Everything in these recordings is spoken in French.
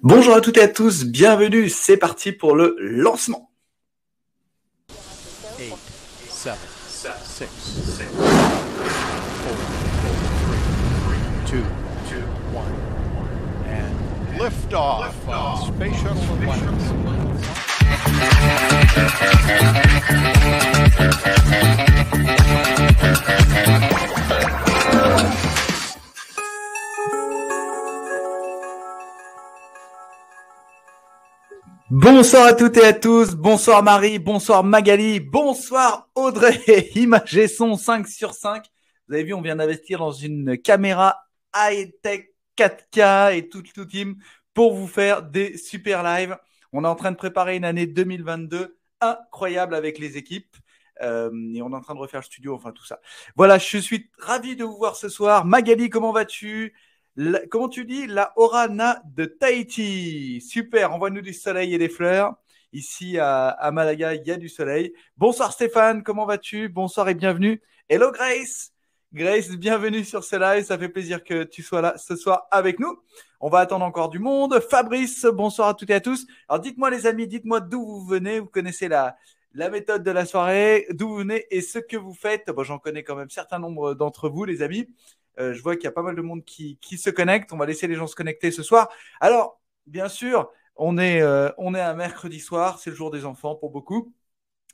Bonjour à toutes et à tous, bienvenue, c'est parti pour le lancement. 8, 7, 6, 5, 4, 3, 2, 1, and lift off of Space Shuttle Atlantis. Bonsoir à toutes et à tous, bonsoir Marie, bonsoir Magali, bonsoir Audrey, Image et son 5 sur 5. Vous avez vu, on vient d'investir dans une caméra high-tech 4K et tout team pour vous faire des super lives. On est en train de préparer une année 2022 incroyable avec les équipes. Et on est en train de refaire le studio, enfin tout ça. Voilà, je suis ravi de vous voir ce soir. Magali, comment vas-tu ? Comment tu dis? La Orana de Tahiti. Super, envoie-nous du soleil et des fleurs. Ici à Malaga, il y a du soleil. Bonsoir Stéphane, comment vas-tu? Bonsoir et bienvenue. Hello Grace. Grace, bienvenue sur ce live. Ça fait plaisir que tu sois là ce soir avec nous. On va attendre encore du monde. Fabrice, bonsoir à toutes et à tous. Alors dites-moi les amis, dites-moi d'où vous venez. Vous connaissez la méthode de la soirée, d'où vous venez et ce que vous faites. Bon, j'en connais quand même un certain nombre d'entre vous les amis. Je vois qu'il y a pas mal de monde qui se connecte. On va laisser les gens se connecter ce soir. Alors, bien sûr, on est un mercredi soir. C'est le jour des enfants pour beaucoup.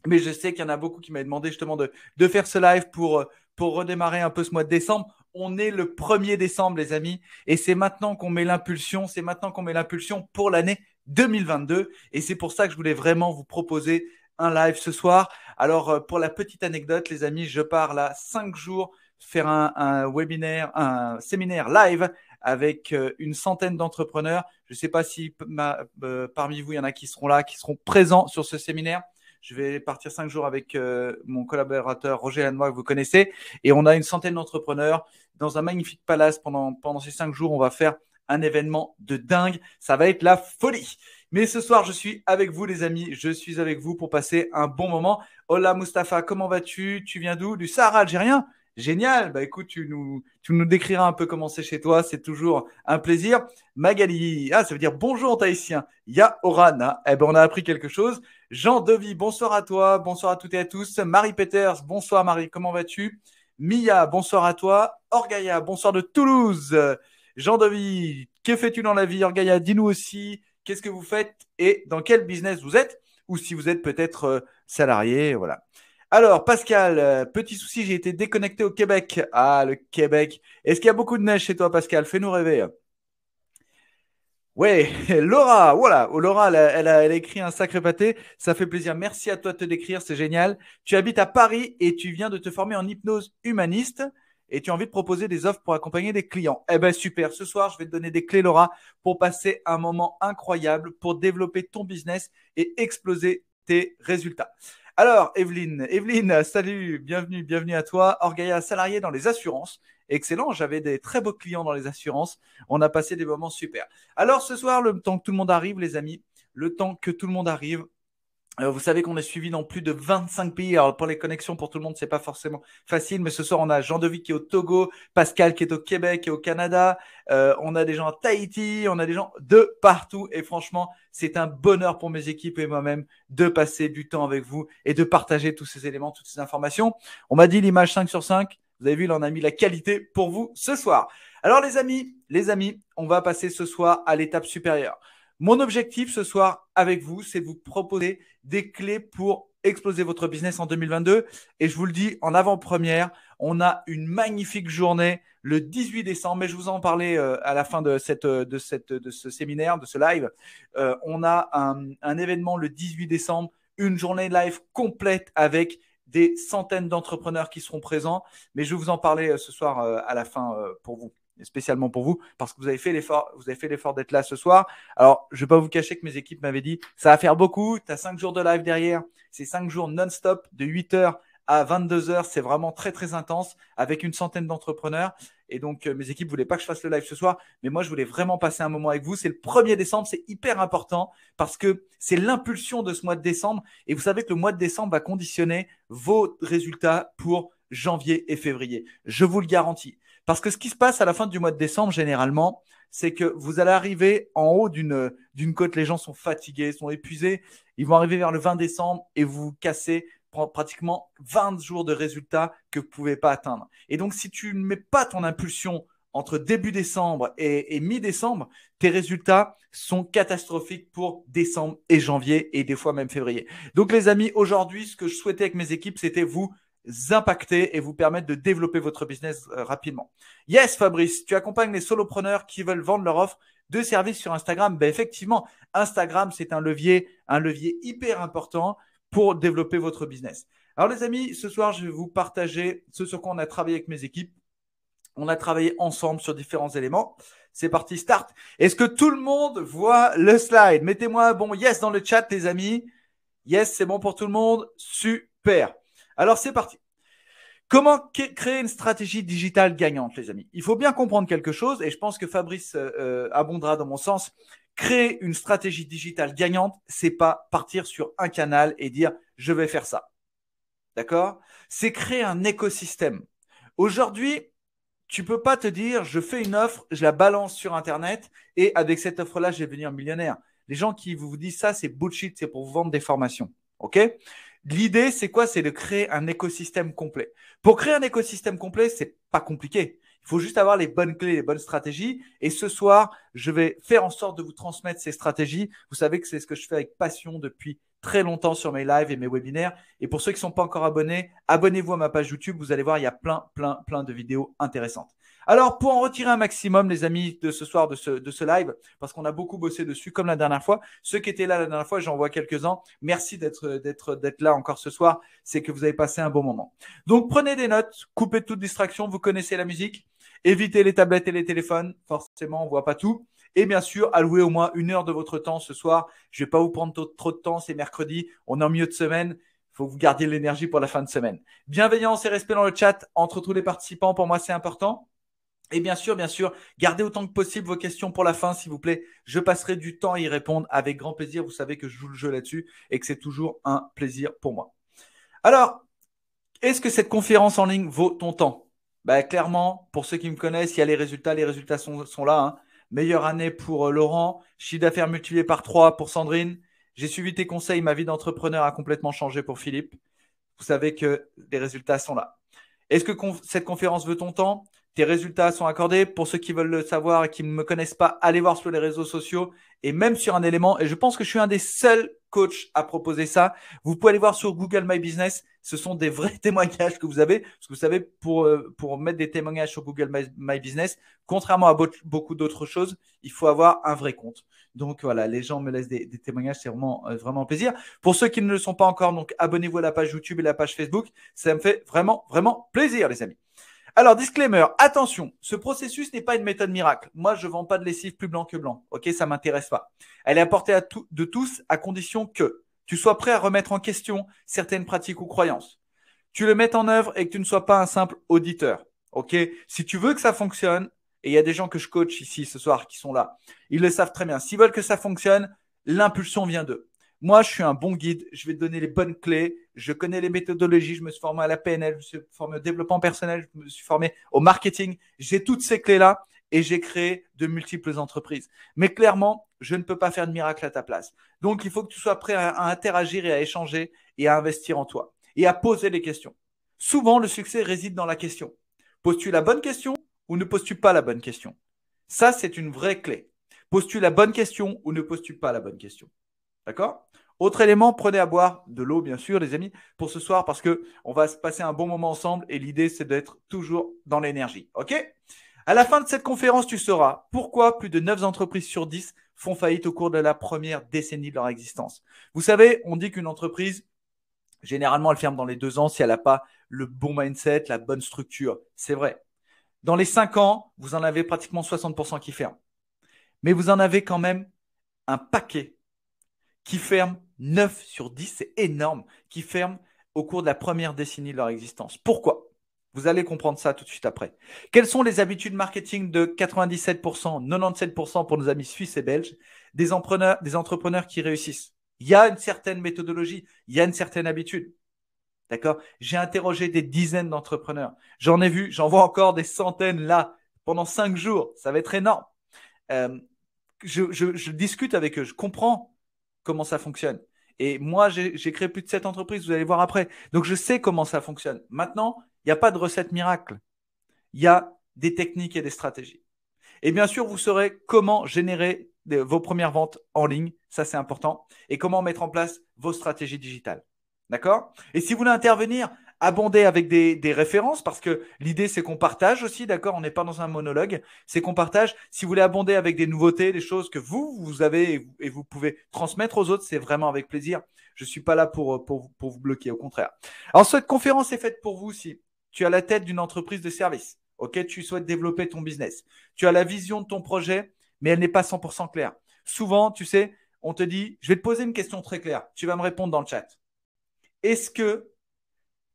Mais je sais qu'il y en a beaucoup qui m'avaient demandé justement de faire ce live pour redémarrer un peu ce mois de décembre. On est le 1er décembre, les amis. Et c'est maintenant qu'on met l'impulsion. C'est maintenant qu'on met l'impulsion pour l'année 2022. Et c'est pour ça que je voulais vraiment vous proposer un live ce soir. Alors, pour la petite anecdote, les amis, je pars là 5 jours faire un webinaire, un séminaire live avec une centaine d'entrepreneurs. Je ne sais pas si parmi vous, il y en a qui seront là, qui seront présents sur ce séminaire. Je vais partir 5 jours avec mon collaborateur Roger Lannoy, que vous connaissez. Et on a une centaine d'entrepreneurs dans un magnifique palace. Pendant ces 5 jours, on va faire un événement de dingue. Ça va être la folie. Mais ce soir, je suis avec vous, les amis. Je suis avec vous pour passer un bon moment. Hola, Mustapha, comment vas-tu? Tu viens d'où? Du Sahara algérien? Génial. Bah écoute, tu nous décriras un peu comment c'est chez toi. C'est toujours un plaisir. Magali, ça veut dire bonjour en tahitien. Ya Orana. Eh ben, on a appris quelque chose. Jean Devy, bonsoir à toi. Bonsoir à toutes et à tous. Marie Peters, bonsoir Marie, comment vas-tu? Mia, bonsoir à toi. Orgaïa, bonsoir de Toulouse. Jean Devy, que fais-tu dans la vie? Orgaïa, dis-nous aussi, qu'est-ce que vous faites et dans quel business vous êtes? Ou si vous êtes peut-être salarié, voilà. Alors, Pascal, petit souci, j'ai été déconnecté au Québec. Ah, le Québec. Est-ce qu'il y a beaucoup de neige chez toi, Pascal? Fais-nous rêver. Ouais, Laura, voilà. Oh, Laura, elle a écrit un sacré pâté. Ça fait plaisir. Merci à toi de te décrire, c'est génial. Tu habites à Paris et tu viens de te former en hypnose humaniste et tu as envie de proposer des offres pour accompagner des clients. Eh ben super. Ce soir, je vais te donner des clés, Laura, pour passer un moment incroyable, pour développer ton business et exploser tes résultats. Alors, Evelyne, salut, bienvenue à toi. Orgaïa, salarié dans les assurances. Excellent, j'avais des très beaux clients dans les assurances. On a passé des moments super. Alors, ce soir, le temps que tout le monde arrive, les amis, le temps que tout le monde arrive, vous savez qu'on est suivi dans plus de 25 pays. Alors, pour les connexions, pour tout le monde, c'est pas forcément facile. Mais ce soir, on a Jean Devy qui est au Togo, Pascal qui est au Québec et au Canada. On a des gens à Tahiti, on a des gens de partout. Et franchement, c'est un bonheur pour mes équipes et moi-même de passer du temps avec vous et de partager tous ces éléments, toutes ces informations. On m'a dit l'image 5 sur 5. Vous avez vu, là, on a mis la qualité pour vous ce soir. Alors, les amis, on va passer ce soir à l'étape supérieure. Mon objectif ce soir avec vous, c'est de vous proposer des clés pour exploser votre business en 2022. Et je vous le dis en avant-première, on a une magnifique journée le 18 décembre, mais je vous en parlais à la fin de ce séminaire, de ce live. On a un événement le 18 décembre, une journée live complète avec des centaines d'entrepreneurs qui seront présents. Mais je vais vous en parler ce soir à la fin pour vous. Spécialement pour vous, parce que vous avez fait l'effort d'être là ce soir. Alors, je ne vais pas vous cacher que mes équipes m'avaient dit, ça va faire beaucoup, tu as 5 jours de live derrière, c'est 5 jours non-stop, de 8h à 22h, c'est vraiment très très intense, avec une centaine d'entrepreneurs, et donc mes équipes ne voulaient pas que je fasse le live ce soir, mais moi je voulais vraiment passer un moment avec vous. C'est le 1er décembre, c'est hyper important, parce que c'est l'impulsion de ce mois de décembre, et vous savez que le mois de décembre va conditionner vos résultats pour janvier et février. Je vous le garantis. Parce que ce qui se passe à la fin du mois de décembre, généralement, c'est que vous allez arriver en haut d'une côte, les gens sont fatigués, sont épuisés, ils vont arriver vers le 20 décembre et vous cassez pratiquement 20 jours de résultats que vous ne pouvez pas atteindre. Et donc, si tu ne mets pas ton impulsion entre début décembre et mi-décembre, tes résultats sont catastrophiques pour décembre et janvier et des fois même février. Donc les amis, aujourd'hui, ce que je souhaitais avec mes équipes, c'était vous impacter et vous permettre de développer votre business rapidement. Yes, Fabrice, tu accompagnes les solopreneurs qui veulent vendre leur offre de service sur Instagram. Ben effectivement, Instagram, c'est un levier hyper important pour développer votre business. Alors les amis, ce soir, je vais vous partager ce sur quoi on a travaillé avec mes équipes. On a travaillé ensemble sur différents éléments. C'est parti, start. Est-ce que tout le monde voit le slide? Mettez-moi un bon yes dans le chat, les amis. Yes, c'est bon pour tout le monde. Super. Alors, c'est parti. Comment créer une stratégie digitale gagnante, les amis? Il faut bien comprendre quelque chose, et je pense que Fabrice abondera dans mon sens. Créer une stratégie digitale gagnante, c'est pas partir sur un canal et dire « je vais faire ça ». D'accord? C'est créer un écosystème. Aujourd'hui, tu peux pas te dire, je fais une offre, je la balance sur Internet et avec cette offre-là, je vais devenir millionnaire. Les gens qui vous disent ça, c'est bullshit, c'est pour vous vendre des formations. OK? L'idée, c'est quoi? C'est de créer un écosystème complet. Pour créer un écosystème complet, c'est pas compliqué. Il faut juste avoir les bonnes clés, les bonnes stratégies. Et ce soir, je vais faire en sorte de vous transmettre ces stratégies. Vous savez que c'est ce que je fais avec passion depuis très longtemps sur mes lives et mes webinaires. Et pour ceux qui ne sont pas encore abonnés, abonnez-vous à ma page YouTube. Vous allez voir, il y a plein de vidéos intéressantes. Alors, pour en retirer un maximum, les amis, de ce soir, de ce live, parce qu'on a beaucoup bossé dessus, comme la dernière fois. Ceux qui étaient là la dernière fois, j'en vois quelques-uns. Merci d'être là encore ce soir. C'est que vous avez passé un bon moment. Donc, prenez des notes, coupez toute distraction. Vous connaissez la musique. Évitez les tablettes et les téléphones. Forcément, on ne voit pas tout. Et bien sûr, allouez au moins 1 heure de votre temps ce soir. Je ne vais pas vous prendre trop de temps. C'est mercredi. On est en milieu de semaine. Il faut que vous gardiez l'énergie pour la fin de semaine. Bienveillance et respect dans le chat entre tous les participants. Pour moi, c'est important. Et bien sûr, gardez autant que possible vos questions pour la fin, s'il vous plaît. Je passerai du temps à y répondre avec grand plaisir. Vous savez que je joue le jeu là-dessus et que c'est toujours un plaisir pour moi. Alors, est-ce que cette conférence en ligne vaut ton temps? Clairement, pour ceux qui me connaissent, il y a les résultats sont là. Hein. Meilleure année pour Laurent, chiffre d'affaires multiplié par 3 pour Sandrine. J'ai suivi tes conseils, ma vie d'entrepreneur a complètement changé pour Philippe. Vous savez que les résultats sont là. Est-ce que cette conférence veut ton temps? Tes résultats sont accordés. Pour ceux qui veulent le savoir et qui ne me connaissent pas, allez voir sur les réseaux sociaux et même sur un élément. Et je pense que je suis un des seuls coachs à proposer ça. Vous pouvez aller voir sur Google My Business. Ce sont des vrais témoignages que vous avez. Parce que vous savez, pour mettre des témoignages sur Google My Business, contrairement à beaucoup d'autres choses, il faut avoir un vrai compte. Donc voilà, les gens me laissent des témoignages, c'est vraiment un plaisir. Pour ceux qui ne le sont pas encore, donc abonnez-vous à la page YouTube et la page Facebook. Ça me fait vraiment plaisir, les amis. Alors, disclaimer, attention, ce processus n'est pas une méthode miracle. Moi, je ne vends pas de lessive plus blanc que blanc. OK, ça ne m'intéresse pas. Elle est apportée de tous à condition que tu sois prêt à remettre en question certaines pratiques ou croyances. Tu le mettes en œuvre et que tu ne sois pas un simple auditeur. OK, si tu veux que ça fonctionne, et il y a des gens que je coach ici ce soir qui sont là, ils le savent très bien. S'ils veulent que ça fonctionne, l'impulsion vient d'eux. Moi, je suis un bon guide. Je vais te donner les bonnes clés. Je connais les méthodologies. Je me suis formé à la PNL. Je me suis formé au développement personnel. Je me suis formé au marketing. J'ai toutes ces clés-là et j'ai créé de multiples entreprises. Mais clairement, je ne peux pas faire de miracle à ta place. Donc, il faut que tu sois prêt à interagir et à échanger et à investir en toi et à poser les questions. Souvent, le succès réside dans la question. Poses-tu la bonne question ou ne poses-tu pas la bonne question? Ça, c'est une vraie clé. Poses-tu la bonne question ou ne poses-tu pas la bonne question? D'accord? Autre élément, prenez à boire de l'eau, bien sûr, les amis, pour ce soir, parce qu'on va se passer un bon moment ensemble et l'idée, c'est d'être toujours dans l'énergie. OK? À la fin de cette conférence, tu sauras pourquoi plus de 9 entreprises sur 10 font faillite au cours de la première décennie de leur existence. Vous savez, on dit qu'une entreprise, généralement, elle ferme dans les 2 ans si elle n'a pas le bon mindset, la bonne structure. C'est vrai. Dans les 5 ans, vous en avez pratiquement 60% qui ferment. Mais vous en avez quand même un paquet qui ferment 9 sur 10, c'est énorme, qui ferment au cours de la première décennie de leur existence. Pourquoi? Vous allez comprendre ça tout de suite après. Quelles sont les habitudes marketing de 97%, 97% pour nos amis suisses et belges, des entrepreneurs qui réussissent? Il y a une certaine méthodologie, il y a une certaine habitude. D'accord? J'ai interrogé des dizaines d'entrepreneurs. J'en ai vu, j'en vois encore des centaines là pendant 5 jours. Ça va être énorme. Je discute avec eux, je comprends comment ça fonctionne. Et moi, j'ai créé plus de 7 entreprises, vous allez voir après. Donc, je sais comment ça fonctionne. Maintenant, il n'y a pas de recette miracle. Il y a des techniques et des stratégies. Et bien sûr, vous saurez comment générer vos premières ventes en ligne. Ça, c'est important. Et comment mettre en place vos stratégies digitales. D'accord? Et si vous voulez intervenir, abondez avec des références parce que l'idée, c'est qu'on partage aussi. D'accord? On n'est pas dans un monologue. C'est qu'on partage. Si vous voulez abonder avec des nouveautés, des choses que vous avez et vous pouvez transmettre aux autres, c'est vraiment avec plaisir. Je ne suis pas là pour vous bloquer, au contraire. Alors, cette conférence est faite pour vous si tu as la tête d'une entreprise de service. Ok, tu souhaites développer ton business. Tu as la vision de ton projet, mais elle n'est pas 100% claire. Souvent, tu sais, on te dit, je vais te poser une question très claire. Tu vas me répondre dans le chat. Est-ce que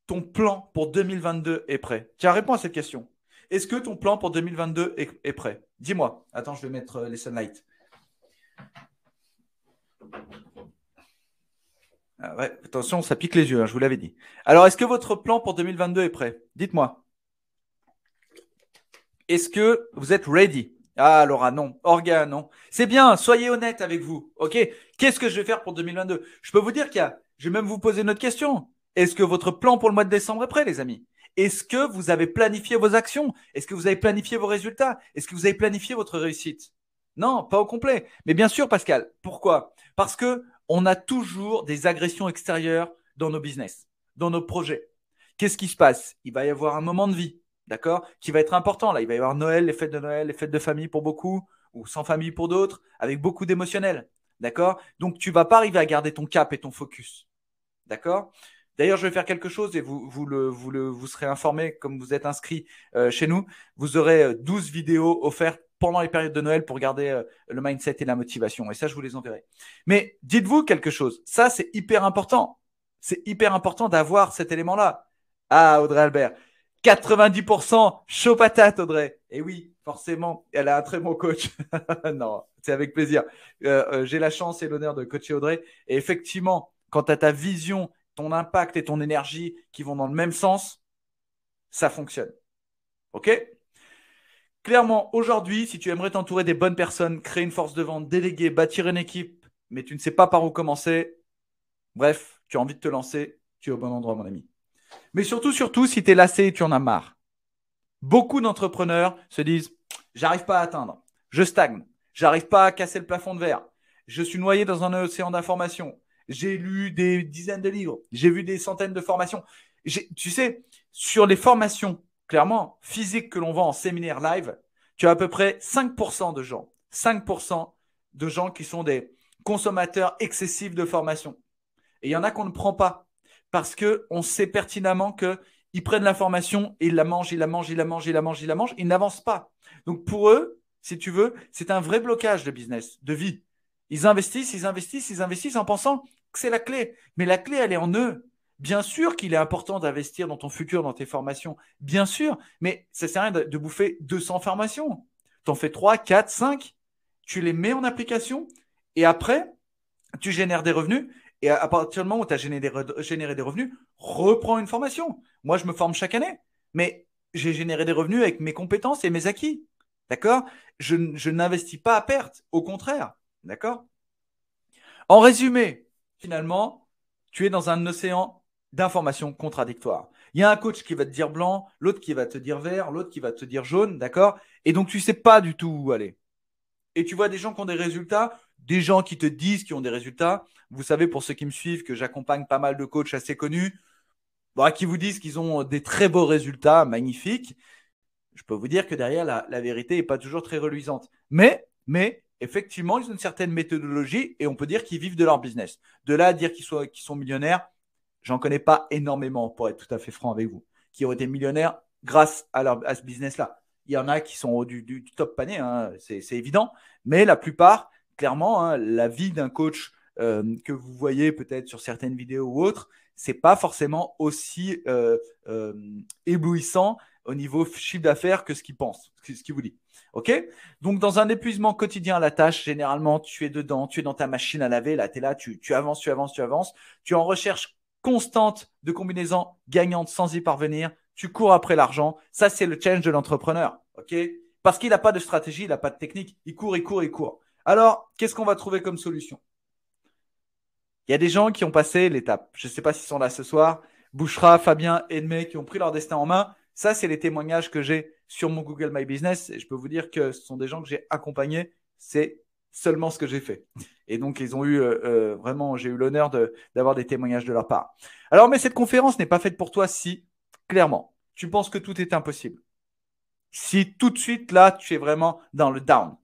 ton plan pour 2022 est prêt? Tiens, réponds à cette question. Est-ce que ton plan pour 2022 est prêt? Dis-moi. Attends, je vais mettre les sunlight. Ah ouais, attention, ça pique les yeux, hein, je vous l'avais dit. Alors, est-ce que votre plan pour 2022 est prêt? Dites-moi. Est-ce que vous êtes ready? Ah, Laura, non. Orga, non. C'est bien, soyez honnête avec vous. OK? Qu'est-ce que je vais faire pour 2022? Je peux vous dire je vais même vous poser une autre question. Est-ce que votre plan pour le mois de décembre est prêt, les amis? Est-ce que vous avez planifié vos actions? Est-ce que vous avez planifié vos résultats? Est-ce que vous avez planifié votre réussite? Non, pas au complet. Mais bien sûr, Pascal. Pourquoi? Parce que on a toujours des agressions extérieures dans nos business, dans nos projets. Qu'est-ce qui se passe? Il va y avoir un moment de vie. D'accord? Qui va être important. Là, il va y avoir Noël, les fêtes de famille pour beaucoup, ou sans famille pour d'autres, avec beaucoup d'émotionnel. D'accord? Donc, tu ne vas pas arriver à garder ton cap et ton focus. D'accord? D'ailleurs, je vais faire quelque chose et vous serez informé, comme vous êtes inscrit chez nous. Vous aurez 12 vidéos offertes pendant les périodes de Noël pour garder le mindset et la motivation. Et ça, je vous les enverrai. Mais dites-vous quelque chose. Ça, c'est hyper important. C'est hyper important d'avoir cet élément-là. Ah, Audrey Albert. 90% chaud patate, Audrey. Et oui, forcément, elle a un très bon coach. Non, c'est avec plaisir. J'ai la chance et l'honneur de coacher Audrey. Et effectivement, quand tu as ta vision, ton impact et ton énergie qui vont dans le même sens, ça fonctionne. OK? Clairement, aujourd'hui, si tu aimerais t'entourer des bonnes personnes, créer une force de vente, déléguer, bâtir une équipe, mais tu ne sais pas par où commencer, bref, tu as envie de te lancer, tu es au bon endroit, mon ami. Mais surtout, si tu es lassé et tu en as marre. Beaucoup d'entrepreneurs se disent « J'arrive pas à atteindre, je stagne, j'arrive pas à casser le plafond de verre, je suis noyé dans un océan d'informations, j'ai lu des dizaines de livres, j'ai vu des centaines de formations. » Tu sais, sur les formations, clairement, physiques que l'on vend en séminaire live, tu as à peu près 5% de gens, 5% de gens qui sont des consommateurs excessifs de formation. Et il y en a qu'on ne prend pas parce qu'on sait pertinemment qu'ils prennent l'information et ils la mangent, ils n'avancent pas. Donc pour eux, si tu veux, c'est un vrai blocage de business, de vie. Ils investissent en pensant que c'est la clé. Mais la clé, elle est en eux. Bien sûr qu'il est important d'investir dans ton futur, dans tes formations. Bien sûr, mais ça ne sert à rien de bouffer 200 formations. Tu en fais 3, 4, 5. Tu les mets en application et après, tu génères des revenus. Et à partir du moment où tu as généré des revenus, reprends une formation. Moi, je me forme chaque année, mais j'ai généré des revenus avec mes compétences et mes acquis. D'accord? Je n'investis pas à perte, au contraire. D'accord? En résumé, finalement, tu es dans un océan d'informations contradictoires. Il y a un coach qui va te dire blanc, l'autre qui va te dire vert, l'autre qui va te dire jaune, d'accord? Et donc, tu ne sais pas du tout où aller. Et tu vois des gens qui ont des résultats, des gens qui te disent qu'ils ont des résultats. Vous savez, pour ceux qui me suivent, que j'accompagne pas mal de coachs assez connus, qui vous disent qu'ils ont des très beaux résultats, magnifiques. Je peux vous dire que derrière, la vérité n'est pas toujours très reluisante. Mais effectivement, ils ont une certaine méthodologie et on peut dire qu'ils vivent de leur business. De là à dire qu'ils sont millionnaires, j'en connais pas énormément, pour être tout à fait franc avec vous, qui ont été millionnaires grâce à ce business-là. Il y en a qui sont au du top panier, hein, c'est évident. Mais la plupart, clairement, hein, la vie d'un coach que vous voyez peut-être sur certaines vidéos ou autres, c'est pas forcément aussi éblouissant au niveau chiffre d'affaires que ce qu'il pense, ce qu'il vous dit. OK? Donc, dans un épuisement quotidien à la tâche, généralement, tu es dedans, tu es dans ta machine à laver, là, tu es là, tu avances, tu es en recherche constante de combinaisons gagnantes sans y parvenir. Tu cours après l'argent. Ça, c'est le challenge de l'entrepreneur. OK? Parce qu'il n'a pas de stratégie, il n'a pas de technique. Il court, il court, il court. Alors, qu'est-ce qu'on va trouver comme solution? Il y a des gens qui ont passé l'étape. Je ne sais pas s'ils sont là ce soir. Bouchra, Fabien, Edmé, qui ont pris leur destin en main. Ça, c'est les témoignages que j'ai sur mon Google My Business. Et je peux vous dire que ce sont des gens que j'ai accompagnés. C'est seulement ce que j'ai fait. Et donc, ils ont eu vraiment, j'ai eu l'honneur d'avoir des témoignages de leur part. Alors, mais cette conférence n'est pas faite pour toi si, clairement, tu penses que tout est impossible. Si tout de suite, là, tu es vraiment dans le down.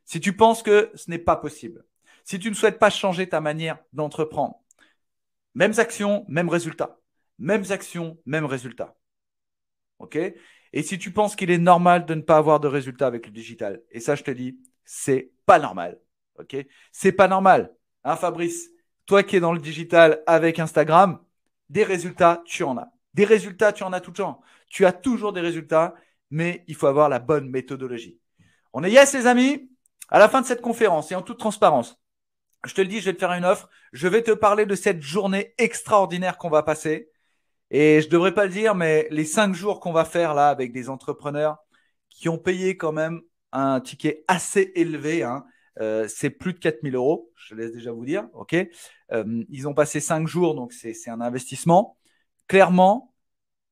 Si tu penses que ce n'est pas possible. Si tu ne souhaites pas changer ta manière d'entreprendre. Mêmes actions, mêmes résultats. Mêmes actions, mêmes résultats. OK? Et si tu penses qu'il est normal de ne pas avoir de résultats avec le digital, et ça, je te dis, c'est pas normal. OK? C'est pas normal. Hein, Fabrice? Toi qui es dans le digital avec Instagram, des résultats, tu en as. Des résultats, tu en as tout le temps. Tu as toujours des résultats, mais il faut avoir la bonne méthodologie. On est yes, les amis? À la fin de cette conférence et en toute transparence, je te le dis, je vais te faire une offre. Je vais te parler de cette journée extraordinaire qu'on va passer. Et je ne devrais pas le dire, mais les 5 jours qu'on va faire là avec des entrepreneurs qui ont payé quand même un ticket assez élevé, hein, c'est plus de 4 000 euros, je laisse déjà vous dire. OK, ils ont passé 5 jours, donc c'est un investissement. Clairement,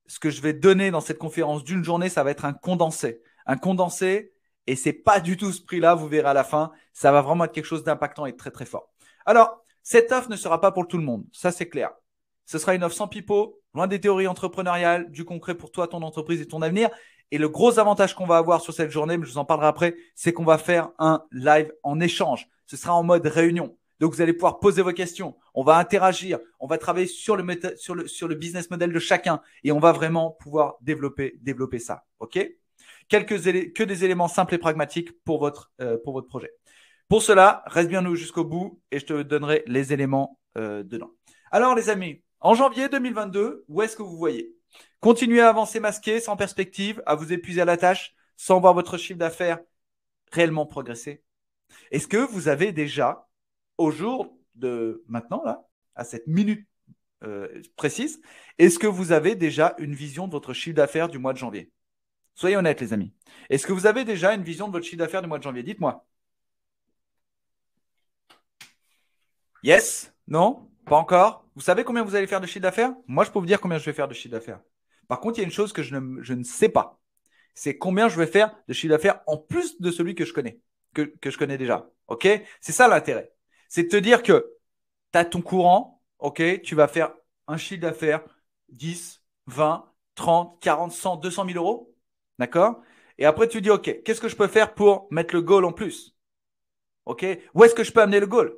ce que je vais donner dans cette conférence d'une journée, ça va être un condensé. Un condensé, et ce n'est pas du tout ce prix-là, vous verrez à la fin. Ça va vraiment être quelque chose d'impactant et très, très fort. Alors, cette offre ne sera pas pour tout le monde, ça c'est clair. Ce sera une offre sans pipeau, loin des théories entrepreneuriales, du concret pour toi, ton entreprise et ton avenir. Et le gros avantage qu'on va avoir sur cette journée, mais je vous en parlerai après, c'est qu'on va faire un live en échange. Ce sera en mode réunion. Donc, vous allez pouvoir poser vos questions. On va interagir. On va travailler sur le business model de chacun. Et on va vraiment pouvoir développer ça. OK? Que des éléments simples et pragmatiques pour votre projet. Pour cela, reste bien nous jusqu'au bout et je te donnerai les éléments dedans. Alors, les amis, en janvier 2022, où est-ce que vous voyez? Continuez à avancer masqué, sans perspective, à vous épuiser à la tâche, sans voir votre chiffre d'affaires réellement progresser. Est-ce que vous avez déjà, au jour de maintenant, là, à cette minute précise, est-ce que vous avez déjà une vision de votre chiffre d'affaires du mois de janvier? Soyez honnêtes, les amis. Est-ce que vous avez déjà une vision de votre chiffre d'affaires du mois de janvier? Dites-moi. Yes? Non? Pas encore? Vous savez combien vous allez faire de chiffre d'affaires? Moi, je peux vous dire combien je vais faire de chiffre d'affaires. Par contre, il y a une chose que je ne sais pas. C'est combien je vais faire de chiffre d'affaires en plus de celui que je connais, que je connais déjà. OK? C'est ça l'intérêt. C'est de te dire que tu as ton courant, OK? Tu vas faire un chiffre d'affaires 10, 20, 30, 40, 100, 200 000 euros. D'accord? Et après, tu dis, OK, qu'est-ce que je peux faire pour mettre le goal en plus? OK? Où est-ce que je peux amener le goal?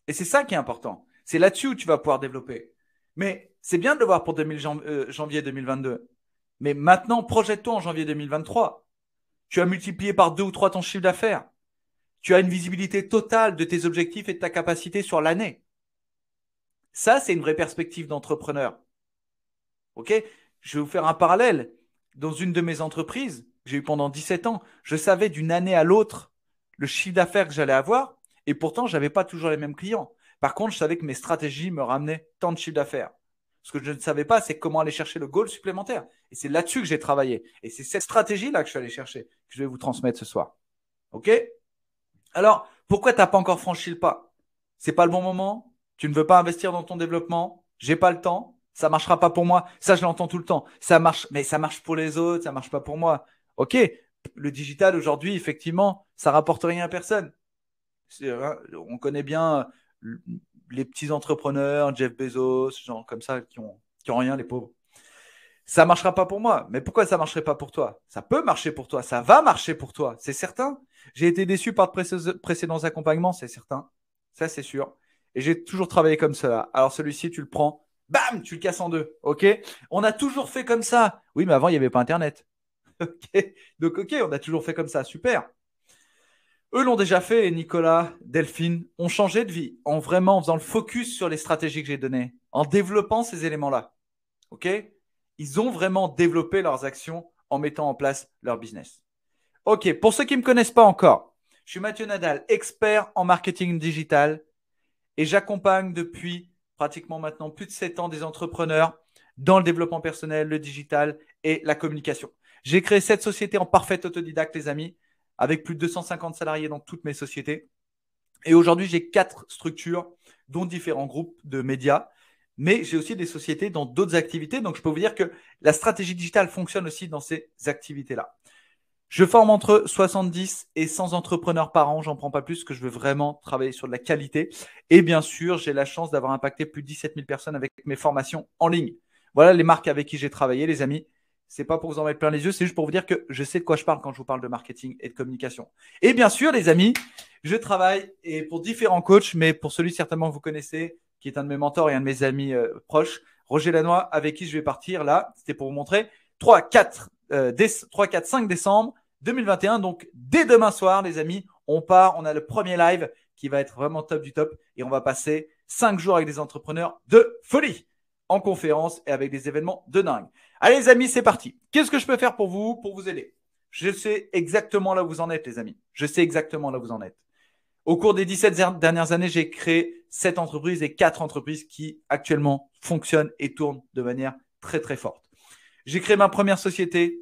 Et c'est ça qui est important. C'est là-dessus où tu vas pouvoir développer. Mais c'est bien de le voir pour janvier 2022. Mais maintenant, projette-toi en janvier 2023. Tu as multiplié par 2 ou 3 ton chiffre d'affaires. Tu as une visibilité totale de tes objectifs et de ta capacité sur l'année. Ça, c'est une vraie perspective d'entrepreneur. OK? Je vais vous faire un parallèle. Dans une de mes entreprises, j'ai eu pendant 17 ans, je savais d'une année à l'autre le chiffre d'affaires que j'allais avoir et pourtant, je n'avais pas toujours les mêmes clients. Par contre, je savais que mes stratégies me ramenaient tant de chiffre d'affaires. Ce que je ne savais pas, c'est comment aller chercher le goal supplémentaire. Et c'est là-dessus que j'ai travaillé. Et c'est cette stratégie-là que je suis allé chercher, que je vais vous transmettre ce soir. OK? Alors, pourquoi tu n'as pas encore franchi le pas? C'est pas le bon moment? Tu ne veux pas investir dans ton développement? J'ai pas le temps? Ça marchera pas pour moi? Ça, je l'entends tout le temps. Ça marche, mais ça marche pour les autres, ça marche pas pour moi. OK? Le digital aujourd'hui, effectivement, ça rapporte rien à personne. On connaît bien les petits entrepreneurs, Jeff Bezos, gens comme ça qui ont rien, les pauvres. Ça marchera pas pour moi. Mais pourquoi ça marcherait pas pour toi? Ça peut marcher pour toi. Ça va marcher pour toi. C'est certain. J'ai été déçu par de précédents accompagnements, c'est certain. Ça, c'est sûr. Et j'ai toujours travaillé comme cela. Alors, celui-ci, tu le prends, bam, tu le casses en deux. OK? On a toujours fait comme ça. Oui, mais avant, il n'y avait pas Internet. OK? Donc, OK, on a toujours fait comme ça. Super. Eux l'ont déjà fait, Nicolas, Delphine, ont changé de vie en vraiment faisant le focus sur les stratégies que j'ai données, en développant ces éléments-là. OK? Ils ont vraiment développé leurs actions en mettant en place leur business. OK, pour ceux qui ne me connaissent pas encore, je suis Mathieu Nadal, expert en marketing digital et j'accompagne depuis pratiquement maintenant plus de 7 ans des entrepreneurs dans le développement personnel, le digital et la communication. J'ai créé cette société en parfaite autodidacte, les amis, avec plus de 250 salariés dans toutes mes sociétés. Et aujourd'hui, j'ai 4 structures, dont différents groupes de médias. Mais j'ai aussi des sociétés dans d'autres activités. Donc, je peux vous dire que la stratégie digitale fonctionne aussi dans ces activités-là. Je forme entre 70 et 100 entrepreneurs par an. J'en prends pas plus parce que je veux vraiment travailler sur de la qualité. Et bien sûr, j'ai la chance d'avoir impacté plus de 17 000 personnes avec mes formations en ligne. Voilà les marques avec qui j'ai travaillé, les amis. C'est pas pour vous en mettre plein les yeux, c'est juste pour vous dire que je sais de quoi je parle quand je vous parle de marketing et de communication. Et bien sûr, les amis, je travaille et pour différents coachs, mais pour celui certainement que vous connaissez, qui est un de mes mentors et un de mes amis proches, Roger Lannoy, avec qui je vais partir là. C'était pour vous montrer 3, 4, 5 décembre 2021. Donc, dès demain soir, les amis, on part. On a le premier live qui va être vraiment top du top et on va passer 5 jours avec des entrepreneurs de folie en conférence et avec des événements de dingue. Allez les amis, c'est parti. Qu'est-ce que je peux faire pour vous aider? Je sais exactement là où vous en êtes les amis. Je sais exactement là où vous en êtes. Au cours des 17 dernières années, j'ai créé 7 entreprises et 4 entreprises qui actuellement fonctionnent et tournent de manière très très forte. J'ai créé ma première société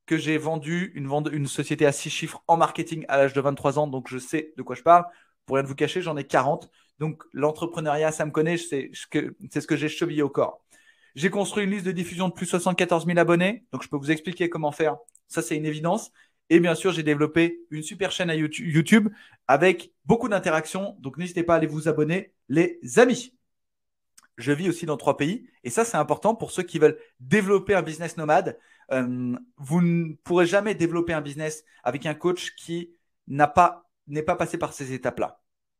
que j'ai vendue, une société à 6 chiffres en marketing à l'âge de 23 ans. Donc je sais de quoi je parle. Pour rien de vous cacher, j'en ai 40. Donc l'entrepreneuriat, ça me connaît, c'est ce que j'ai chevillé au corps. J'ai construit une liste de diffusion de plus de 74 000 abonnés. Donc, je peux vous expliquer comment faire. Ça, c'est une évidence. Et bien sûr, j'ai développé une super chaîne à YouTube avec beaucoup d'interactions. Donc, n'hésitez pas à aller vous abonner, les amis. Je vis aussi dans 3 pays. Et ça, c'est important pour ceux qui veulent développer un business nomade. Vous ne pourrez jamais développer un business avec un coach qui n'est pas passé par ces étapes-là.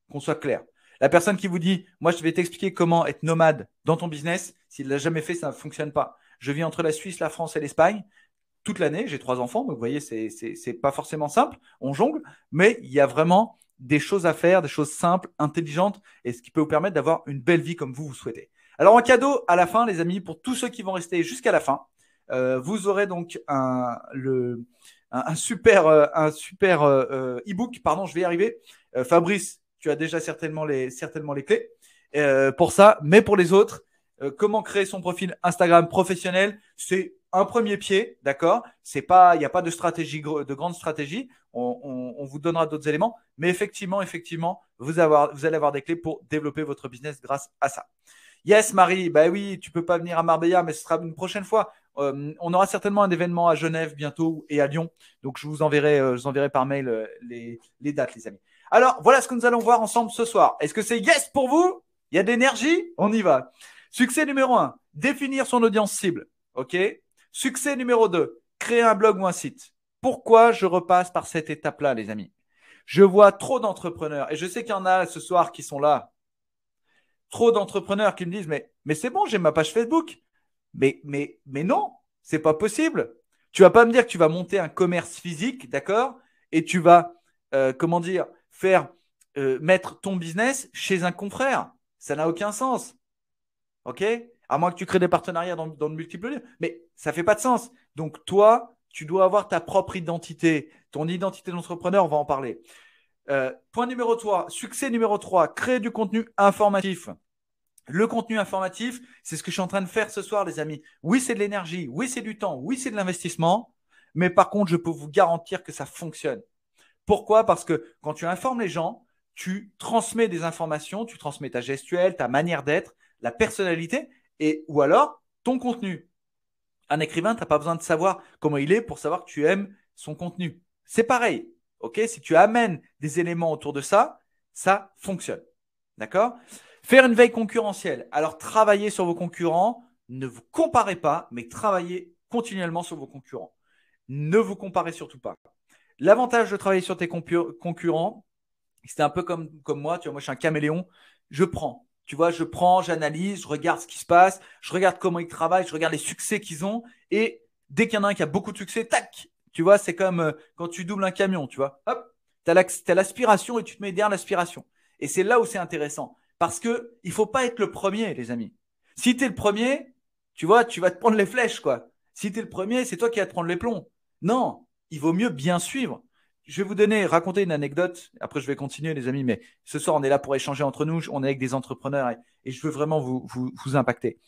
Qu'on soit clair. La personne qui vous dit, moi, je vais t'expliquer comment être nomade dans ton business, s'il ne l'a jamais fait, ça ne fonctionne pas. Je vis entre la Suisse, la France et l'Espagne toute l'année. J'ai 3 enfants, donc vous voyez, c'est pas forcément simple. On jongle, mais il y a vraiment des choses à faire, des choses simples, intelligentes, et ce qui peut vous permettre d'avoir une belle vie comme vous souhaitez. Alors, en cadeau, à la fin, les amis, pour tous ceux qui vont rester jusqu'à la fin, vous aurez donc un super e-book. Pardon, je vais y arriver. Fabrice, tu as déjà certainement les clés pour ça. Mais pour les autres, comment créer son profil Instagram professionnel, c'est un premier pied, d'accord? Il n'y a pas de stratégie, de grande stratégie. On vous donnera d'autres éléments. Mais effectivement, vous allez avoir des clés pour développer votre business grâce à ça. Yes, Marie, bah oui, tu peux pas venir à Marbella, mais ce sera une prochaine fois. On aura certainement un événement à Genève bientôt et à Lyon. Donc, je vous enverrai par mail les dates, les amis. Alors, voilà ce que nous allons voir ensemble ce soir. Est-ce que c'est yes pour vous? Il y a de l'énergie? On y va. Succès numéro 1, définir son audience cible. OK? Succès numéro 2, créer un blog ou un site. Pourquoi je repasse par cette étape-là, les amis? Je vois trop d'entrepreneurs et je sais qu'il y en a ce soir qui sont là. Trop d'entrepreneurs qui me disent mais c'est bon, j'ai ma page Facebook. Mais non, c'est pas possible. Tu vas pas me dire que tu vas monter un commerce physique, d'accord? Et tu vas, mettre ton business chez un confrère. Ça n'a aucun sens. OK? À moins que tu crées des partenariats dans de multiples lieux. Mais ça fait pas de sens. Donc, toi, tu dois avoir ta propre identité. Ton identité d'entrepreneur, on va en parler. Point numéro 3, succès numéro 3, créer du contenu informatif. Le contenu informatif, c'est ce que je suis en train de faire ce soir, les amis. Oui, c'est de l'énergie. Oui, c'est du temps. Oui, c'est de l'investissement. Mais par contre, je peux vous garantir que ça fonctionne. Pourquoi? Parce que quand tu informes les gens, tu transmets des informations, tu transmets ta gestuelle, ta manière d'être, la personnalité ou alors ton contenu. Un écrivain, tu n'as pas besoin de savoir comment il est pour savoir que tu aimes son contenu. C'est pareil. OK? Si tu amènes des éléments autour de ça, ça fonctionne. D'accord? Faire une veille concurrentielle. Alors, travaillez sur vos concurrents. Ne vous comparez pas, mais travaillez continuellement sur vos concurrents. Ne vous comparez surtout pas. L'avantage de travailler sur tes concurrents, c'est un peu comme moi. Tu vois, moi, je suis un caméléon. Je prends. Tu vois, j'analyse, je regarde ce qui se passe, je regarde comment ils travaillent, je regarde les succès qu'ils ont. Et dès qu'il y en a un qui a beaucoup de succès, tac, tu vois, c'est comme quand tu doubles un camion, tu vois. Hop, tu as l'aspiration et tu te mets derrière l'aspiration. Et c'est là où c'est intéressant. Parce qu'il ne faut pas être le premier, les amis. Si tu es le premier, tu vois, tu vas te prendre les flèches, quoi. Si tu es le premier, c'est toi qui vas te prendre les plombs. Non, il vaut mieux bien suivre. je vais raconter une anecdote. Après, je vais continuer, les amis. Mais ce soir, on est là pour échanger entre nous. On est avec des entrepreneurs et je veux vraiment vous impacter.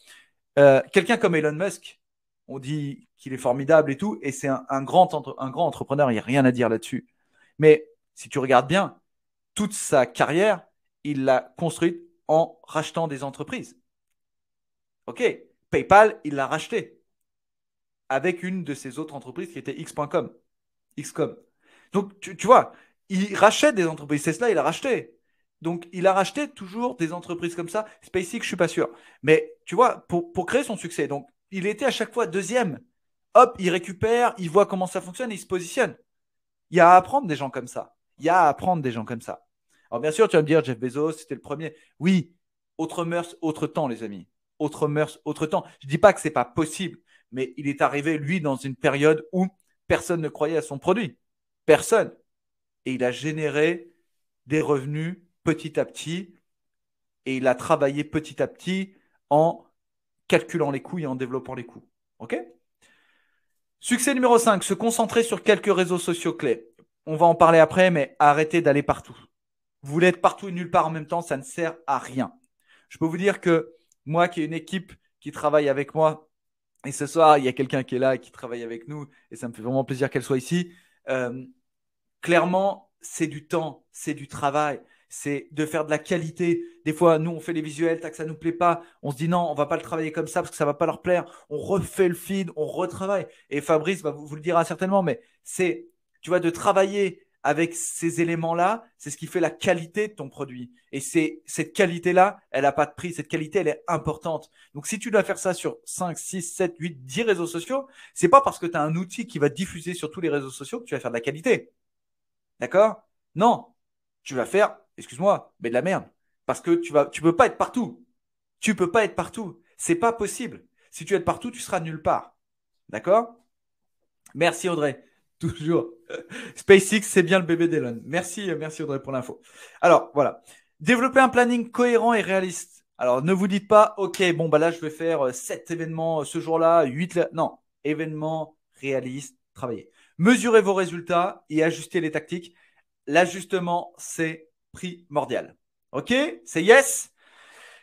Quelqu'un comme Elon Musk, on dit qu'il est formidable et tout. Et c'est un grand entrepreneur. Il n'y a rien à dire là-dessus. Mais si tu regardes bien, toute sa carrière, il l'a construite en rachetant des entreprises. OK. PayPal, il l'a racheté avec une de ses autres entreprises qui était X.com. XCOM. Donc, tu vois, il rachète des entreprises. Tesla, il a racheté. Donc, il a racheté toujours des entreprises comme ça. SpaceX, je ne suis pas sûr. Mais tu vois, pour créer son succès, donc, il était à chaque fois deuxième. Hop, il récupère, il voit comment ça fonctionne et il se positionne. Il y a à apprendre des gens comme ça. Il y a à apprendre des gens comme ça. Alors, bien sûr, tu vas me dire, Jeff Bezos, c'était le premier. Oui, autre mœurs, autre temps, les amis. Autre mœurs, autre temps. Je ne dis pas que ce n'est pas possible, mais il est arrivé, lui, dans une période où personne ne croyait à son produit. Personne. Et il a généré des revenus petit à petit et il a travaillé petit à petit en calculant les coûts et en développant les coûts. OK ? Succès numéro 5, se concentrer sur quelques réseaux sociaux clés. On va en parler après, mais arrêtez d'aller partout. Vous voulez être partout et nulle part en même temps, ça ne sert à rien. Je peux vous dire que moi, qui ai une équipe qui travaille avec moi, et ce soir, il y a quelqu'un qui est là et qui travaille avec nous, et ça me fait vraiment plaisir qu'elle soit ici. Clairement, c'est du temps, c'est du travail, c'est de faire de la qualité. Des fois, nous, on fait les visuels, tac, ça ne nous plaît pas. On se dit non, on va pas le travailler comme ça parce que ça va pas leur plaire. On refait le feed, on retravaille. Et Fabrice va vous le dira certainement, mais c'est, tu vois, de travailler avec ces éléments-là, c'est ce qui fait la qualité de ton produit. Et c'est cette qualité-là, elle n'a pas de prix. Cette qualité, elle est importante. Donc, si tu dois faire ça sur 5, 6, 7, 8, 10 réseaux sociaux, c'est pas parce que tu as un outil qui va diffuser sur tous les réseaux sociaux que tu vas faire de la qualité. D'accord? Non. Tu vas faire, excuse-moi, mais de la merde. Parce que tu peux pas être partout. Tu peux pas être partout. C'est pas possible. Si tu es partout, tu seras nulle part. D'accord? Merci Audrey. Toujours. SpaceX, c'est bien le bébé d'Elon. Merci Audrey pour l'info. Alors, voilà. Développer un planning cohérent et réaliste. Alors, ne vous dites pas, OK, bon, bah là, je vais faire 7 événements ce jour-là, 8 là. Non, événements réalistes, travaillez. Mesurez vos résultats et ajustez les tactiques. L'ajustement, c'est primordial. OK? C'est yes?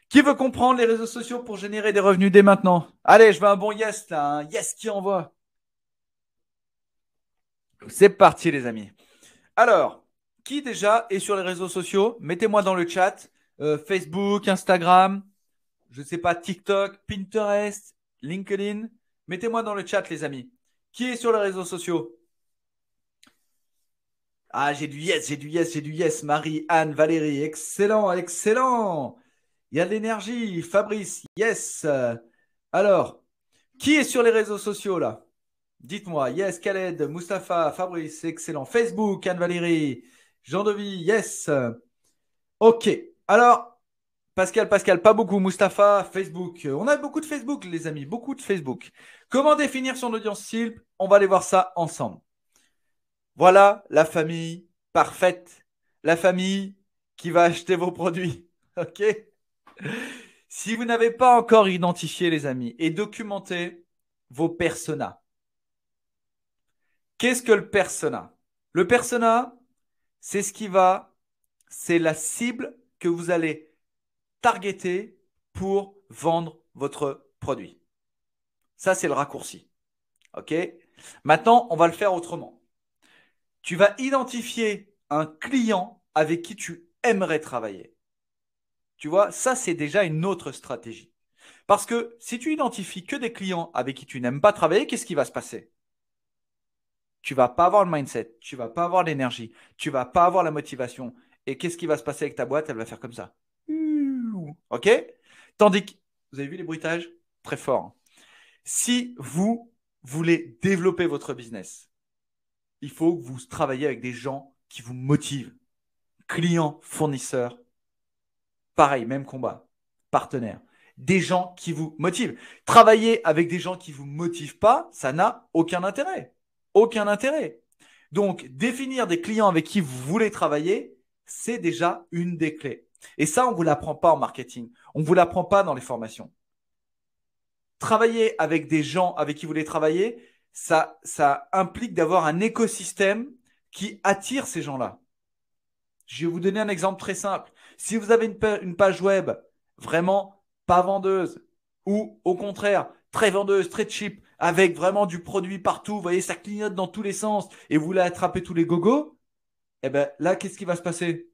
Qui veut comprendre les réseaux sociaux pour générer des revenus dès maintenant? Allez, je veux un bon yes là. Un yes qui envoie. C'est parti, les amis. Alors, qui déjà est sur les réseaux sociaux? Mettez-moi dans le chat. Facebook, Instagram, je ne sais pas, TikTok, Pinterest, LinkedIn. Mettez-moi dans le chat, les amis. Qui est sur les réseaux sociaux? Ah, j'ai du yes, j'ai du yes, j'ai du yes. Marie, Anne, Valérie, excellent, excellent. Il y a de l'énergie. Fabrice, yes. Alors, qui est sur les réseaux sociaux là? Dites-moi, yes, Khaled, Mustapha, Fabrice, excellent. Facebook, Anne-Valérie, Jean Devy, yes. Ok. Alors, Pascal, pas beaucoup. Mustapha, Facebook. On a beaucoup de Facebook, les amis, beaucoup de Facebook. Comment définir son audience cible? On va aller voir ça ensemble. Voilà la famille parfaite. La famille qui va acheter vos produits. Ok? Si vous n'avez pas encore identifié, les amis, et documenté vos personas, qu'est-ce que le persona? Le persona, c'est c'est la cible que vous allez targeter pour vendre votre produit. Ça, c'est le raccourci. OK? Maintenant, on va le faire autrement. Tu vas identifier un client avec qui tu aimerais travailler. Tu vois, ça, c'est déjà une autre stratégie. Parce que si tu identifies que des clients avec qui tu n'aimes pas travailler, qu'est-ce qui va se passer? Tu vas pas avoir le mindset, tu vas pas avoir l'énergie, tu vas pas avoir la motivation. Et qu'est-ce qui va se passer avec ta boîte? Elle va faire comme ça. OK? Tandis que, vous avez vu les bruitages? Très fort. Si vous voulez développer votre business, il faut que vous travaillez avec des gens qui vous motivent. Clients, fournisseurs, pareil, même combat, partenaires. Des gens qui vous motivent. Travailler avec des gens qui ne vous motivent pas, ça n'a aucun intérêt. Aucun intérêt. Donc, définir des clients avec qui vous voulez travailler, c'est déjà une des clés. Et ça, on ne vous l'apprend pas en marketing. On ne vous l'apprend pas dans les formations. Travailler avec des gens avec qui vous voulez travailler, ça implique d'avoir un écosystème qui attire ces gens-là. Je vais vous donner un exemple très simple. Si vous avez une page web vraiment pas vendeuse ou au contraire très vendeuse, très cheap, avec vraiment du produit partout, vous voyez, ça clignote dans tous les sens et vous voulez attraper tous les gogos, eh bien là, qu'est-ce qui va se passer?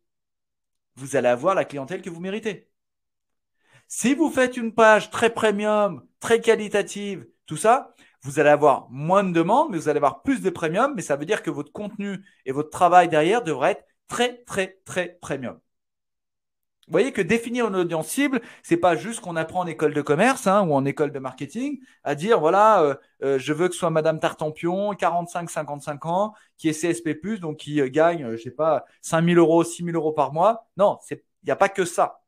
Vous allez avoir la clientèle que vous méritez. Si vous faites une page très premium, très qualitative, tout ça, vous allez avoir moins de demandes, mais vous allez avoir plus de premium, mais ça veut dire que votre contenu et votre travail derrière devrait être très, très, très premium. Vous voyez que définir une audience cible, c'est pas juste qu'on apprend en école de commerce ou en école de marketing à dire voilà, je veux que ce soit Madame Tartampion, 45-55 ans, qui est CSP+, donc qui gagne, je sais pas, 5 000 euros, 6 000 euros par mois. Non, il n'y a pas que ça.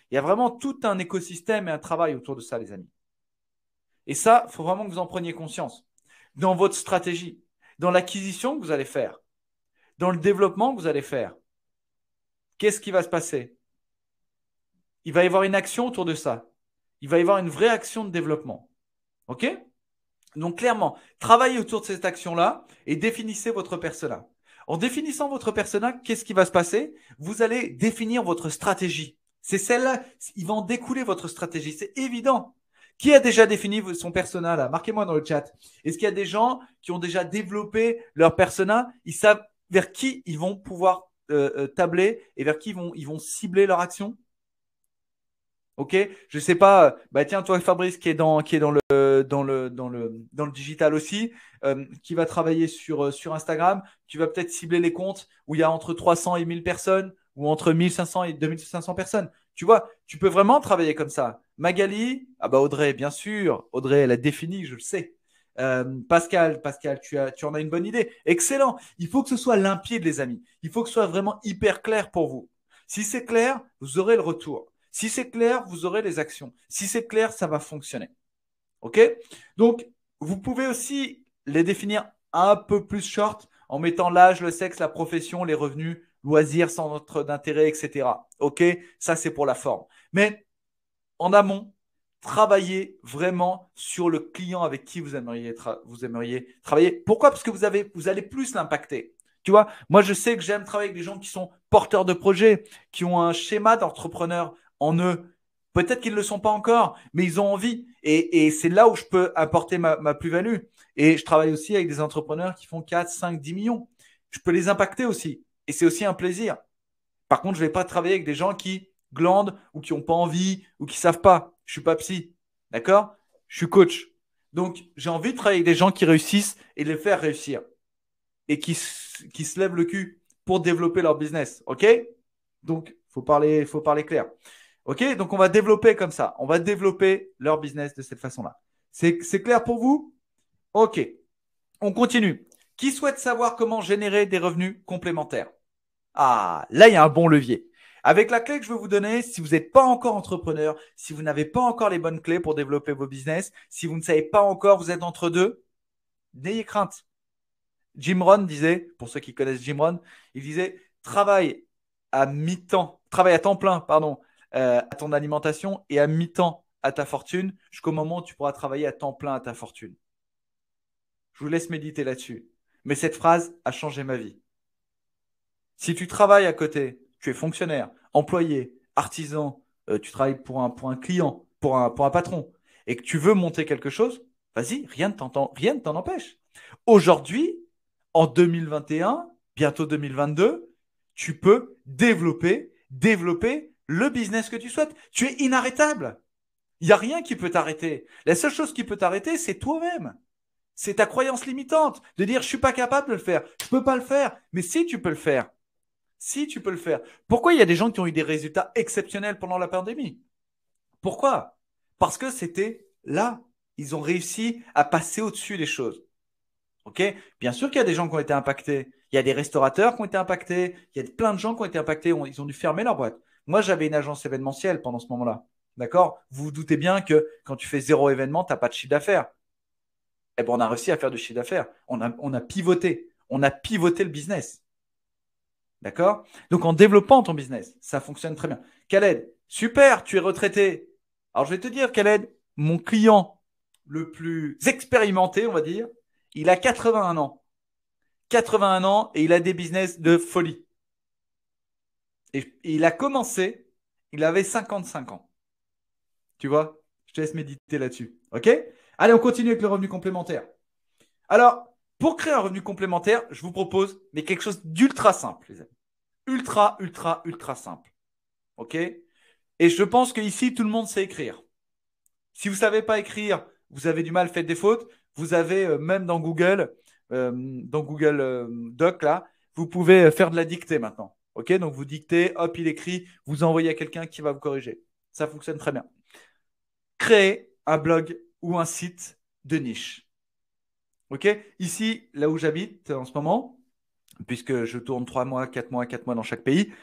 Il y a vraiment tout un écosystème et un travail autour de ça, les amis. Et ça, il faut vraiment que vous en preniez conscience. Dans votre stratégie, dans l'acquisition que vous allez faire, dans le développement que vous allez faire, qu'est-ce qui va se passer? Il va y avoir une action autour de ça. Il va y avoir une vraie action de développement. OK? Donc, clairement, travaillez autour de cette action-là et définissez votre persona. En définissant votre persona, qu'est-ce qui va se passer? Vous allez définir votre stratégie. C'est celle-là, il va en découler votre stratégie. C'est évident. Qui a déjà défini son persona là? Marquez-moi dans le chat. Est-ce qu'il y a des gens qui ont déjà développé leur persona? Ils savent vers qui ils vont pouvoir tabler et vers qui ils vont cibler leur action? Ok, je sais pas. Bah tiens, toi Fabrice qui est dans le digital aussi, qui va travailler sur Instagram, tu vas peut-être cibler les comptes où il y a entre 300 et 1000 personnes ou entre 1500 et 2500 personnes. Tu vois, tu peux vraiment travailler comme ça. Magali, ah bah Audrey, bien sûr. Audrey, elle a défini, je le sais. Pascal, tu en as une bonne idée. Excellent. Il faut que ce soit limpide, les amis. Il faut que ce soit vraiment hyper clair pour vous. Si c'est clair, vous aurez le retour. Si c'est clair, vous aurez les actions. Si c'est clair, ça va fonctionner. OK? Donc, vous pouvez aussi les définir un peu plus short en mettant l'âge, le sexe, la profession, les revenus, loisirs, centre d'intérêt, etc. OK? Ça, c'est pour la forme. Mais en amont, travaillez vraiment sur le client avec qui vous aimeriez travailler. Pourquoi? Parce que vous allez plus l'impacter. Tu vois, moi, je sais que j'aime travailler avec des gens qui sont porteurs de projets, qui ont un schéma d'entrepreneur en eux. Peut-être qu'ils ne le sont pas encore, mais ils ont envie. Et c'est là où je peux apporter ma plus-value. Et je travaille aussi avec des entrepreneurs qui font 4, 5, 10 millions. Je peux les impacter aussi. Et c'est aussi un plaisir. Par contre, je ne vais pas travailler avec des gens qui glandent ou qui n'ont pas envie ou qui ne savent pas. Je ne suis pas psy. D'accord? Je suis coach. Donc, j'ai envie de travailler avec des gens qui réussissent et les faire réussir. Et qui se lèvent le cul pour développer leur business. OK? Donc, faut parler clair. OK? Donc, on va développer comme ça. On va développer leur business de cette façon-là. C'est clair pour vous? OK. On continue. Qui souhaite savoir comment générer des revenus complémentaires? Ah, là, il y a un bon levier. Avec la clé que je vais vous donner, si vous n'êtes pas encore entrepreneur, si vous n'avez pas encore les bonnes clés pour développer vos business, si vous ne savez pas encore, vous êtes entre deux, n'ayez crainte. Jim Rohn disait, pour ceux qui connaissent Jim Rohn, il disait travaille à temps plein, pardon, à ton alimentation et à mi-temps à ta fortune, jusqu'au moment où tu pourras travailler à temps plein à ta fortune. Je vous laisse méditer là-dessus. Mais cette phrase a changé ma vie. Si tu travailles à côté, tu es fonctionnaire, employé, artisan, tu travailles pour un client, pour un patron, et que tu veux monter quelque chose, vas-y, rien ne t'en empêche. Aujourd'hui, en 2021, bientôt 2022, tu peux développer le business que tu souhaites. Tu es inarrêtable. Il n'y a rien qui peut t'arrêter. La seule chose qui peut t'arrêter, c'est toi-même. C'est ta croyance limitante de dire je ne suis pas capable de le faire, je ne peux pas le faire. Mais si tu peux le faire, si tu peux le faire. Pourquoi il y a des gens qui ont eu des résultats exceptionnels pendant la pandémie? Pourquoi? Parce que c'était là. Ils ont réussi à passer au-dessus des choses. OK? Bien sûr qu'il y a des gens qui ont été impactés. Il y a des restaurateurs qui ont été impactés. Il y a plein de gens qui ont été impactés. Ils ont dû fermer leur boîte. Moi, j'avais une agence événementielle pendant ce moment-là. D'accord? Vous vous doutez bien que quand tu fais 0 événement, tu n'as pas de chiffre d'affaires. Eh bien, on a réussi à faire du chiffre d'affaires. On a pivoté. On a pivoté le business. D'accord? Donc, en développant ton business, ça fonctionne très bien. Khaled, super, tu es retraité. Alors, je vais te dire, Khaled, mon client le plus expérimenté, on va dire, il a 81 ans. 81 ans et il a des business de folie. Et il a commencé, il avait 55 ans. Tu vois? Je te laisse méditer là-dessus. OK? Allez, on continue avec le revenu complémentaire. Alors, pour créer un revenu complémentaire, je vous propose mais quelque chose d'ultra simple, les amis. Ultra, ultra, ultra simple. OK? Et je pense qu'ici, tout le monde sait écrire. Si vous ne savez pas écrire, vous avez du mal, faites des fautes. Vous avez même dans Google Doc, là, vous pouvez faire de la dictée maintenant. OK? Donc, vous dictez, hop, il écrit, vous envoyez à quelqu'un qui va vous corriger. Ça fonctionne très bien. Créez un blog ou un site de niche. OK? Ici, là où j'habite en ce moment, puisque je tourne 3 mois, 4 mois, 4 mois dans chaque pays,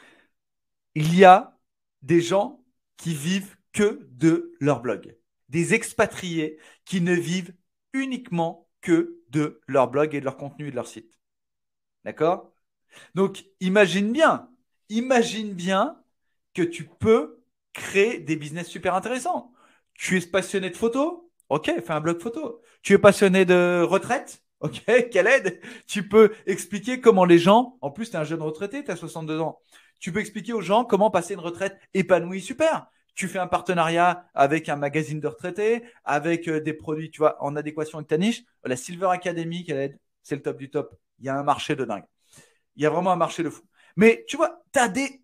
il y a des gens qui vivent que de leur blog. Des expatriés qui ne vivent uniquement que de leur blog et de leur contenu et de leur site. D'accord? Donc, imagine bien que tu peux créer des business super intéressants. Tu es passionné de photos? Ok, fais un blog photo. Tu es passionné de retraite? Ok, quelle aide? Tu peux expliquer comment les gens, en plus tu es un jeune retraité, tu as 62 ans, tu peux expliquer aux gens comment passer une retraite épanouie, super. Tu fais un partenariat avec un magazine de retraités, avec des produits, tu vois, en adéquation avec ta niche. La Silver Academy, quelle aide? C'est le top du top. Il y a un marché de dingue. Il y a vraiment un marché de fou. Mais tu vois,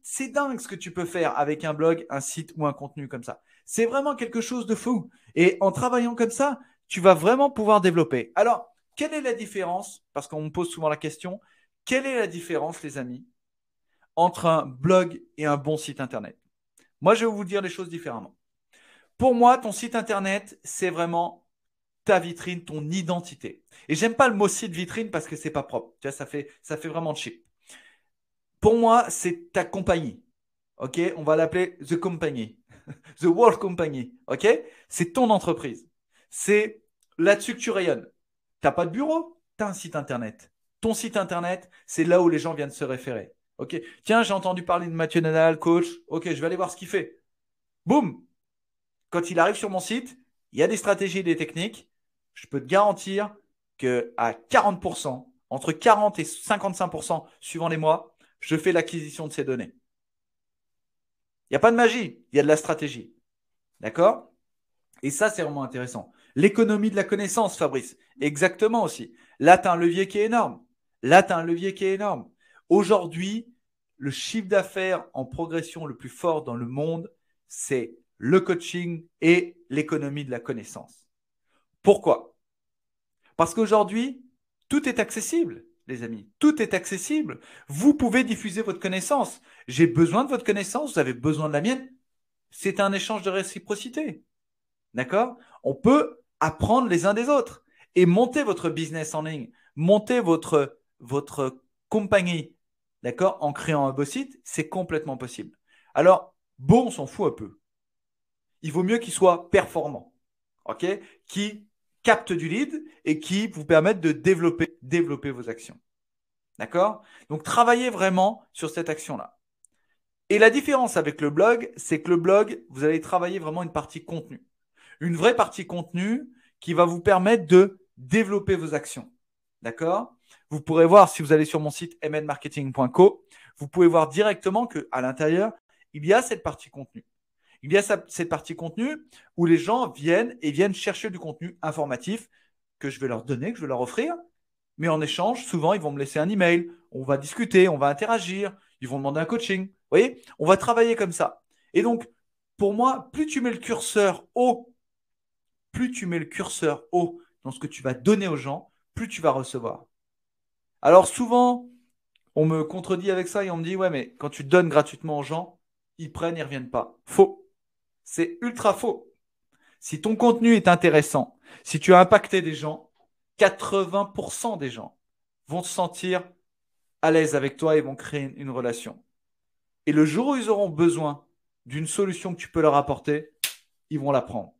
c'est dingue ce que tu peux faire avec un blog, un site ou un contenu comme ça. C'est vraiment quelque chose de fou. Et en travaillant comme ça, tu vas vraiment pouvoir développer. Alors, quelle est la différence? Parce qu'on me pose souvent la question, quelle est la différence, les amis, entre un blog et un bon site Internet? Moi, je vais vous dire les choses différemment. Pour moi, ton site Internet, c'est vraiment ta vitrine, ton identité. Et j'aime pas le mot site vitrine parce que c'est pas propre. Tu vois, ça fait vraiment cheap. Pour moi, c'est ta compagnie. OK? On va l'appeler The Company. The World Company. OK? C'est ton entreprise. C'est là-dessus que tu rayonnes. Tu n'as pas de bureau, tu as un site Internet. Ton site Internet, c'est là où les gens viennent se référer. OK? Tiens, j'ai entendu parler de Mathieu Nadal, coach. OK, je vais aller voir ce qu'il fait. Boum! Quand il arrive sur mon site, il y a des stratégies et des techniques. Je peux te garantir qu'à 40%, entre 40 et 55% suivant les mois, je fais l'acquisition de ces données. Il n'y a pas de magie, il y a de la stratégie. D'accord? Et ça, c'est vraiment intéressant. L'économie de la connaissance, Fabrice. Exactement aussi. Là, tu as un levier qui est énorme. Aujourd'hui, le chiffre d'affaires en progression le plus fort dans le monde, c'est le coaching et l'économie de la connaissance. Pourquoi? Parce qu'aujourd'hui, tout est accessible, les amis. Tout est accessible. Vous pouvez diffuser votre connaissance. J'ai besoin de votre connaissance, vous avez besoin de la mienne. C'est un échange de réciprocité. D'accord? On peut apprendre les uns des autres et monter votre business en ligne, monter votre compagnie, d'accord? En créant un beau site, c'est complètement possible. Alors, beau, on s'en fout un peu. Il vaut mieux qu'il soit performant, ok? Qui capte du lead et qui vous permette de développer vos actions. D'accord? Donc, travaillez vraiment sur cette action-là. Et la différence avec le blog, c'est que le blog, vous allez travailler vraiment une partie contenu. Une vraie partie contenu qui va vous permettre de développer vos actions. D'accord? Vous pourrez voir, si vous allez sur mon site mnmarketing.co, vous pouvez voir directement qu'à l'intérieur, il y a cette partie contenu. Il y a cette partie contenu où les gens viennent chercher du contenu informatif que je vais leur donner, que je vais leur offrir. Mais en échange, souvent, ils vont me laisser un email. On va discuter, on va interagir. Ils vont demander un coaching. Vous voyez? On va travailler comme ça. Et donc, pour moi, plus tu mets le curseur haut dans ce que tu vas donner aux gens, plus tu vas recevoir. Alors souvent, on me contredit avec ça et on me dit, ouais, mais quand tu donnes gratuitement aux gens, ils prennent, ils ne reviennent pas. Faux. C'est ultra faux. Si ton contenu est intéressant, si tu as impacté des gens, 80% des gens vont se sentir à l'aise avec toi et vont créer une relation. Et le jour où ils auront besoin d'une solution que tu peux leur apporter, ils vont la prendre.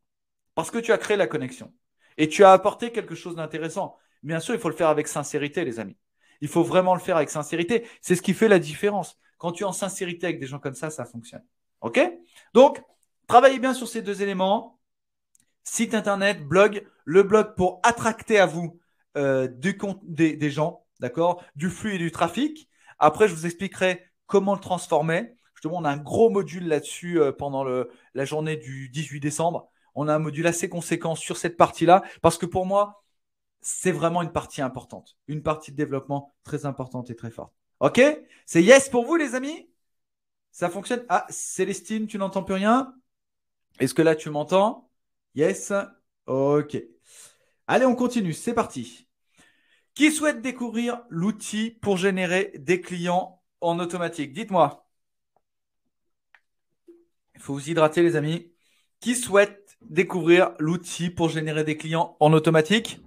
Parce que tu as créé la connexion. Et tu as apporté quelque chose d'intéressant. Bien sûr, il faut le faire avec sincérité, les amis. Il faut vraiment le faire avec sincérité. C'est ce qui fait la différence. Quand tu es en sincérité avec des gens comme ça fonctionne. OK? Donc, travaillez bien sur ces deux éléments. Site internet, blog. Le blog pour attracter à vous des gens. d'accord, du flux et du trafic. Après, je vous expliquerai comment le transformer. Justement, on a un gros module là-dessus pendant la journée du 18 décembre. On a un module assez conséquent sur cette partie-là parce que pour moi, c'est vraiment une partie importante. Une partie de développement très importante et très forte. OK? C'est yes pour vous, les amis? Ça fonctionne? Ah, Célestine, tu n'entends plus rien? Est-ce que là, tu m'entends? Yes? OK. Allez, on continue. C'est parti. Qui souhaite découvrir l'outil pour générer des clients en automatique? Dites-moi. Il faut vous hydrater, les amis. Qui souhaite découvrir l'outil pour générer des clients en automatique?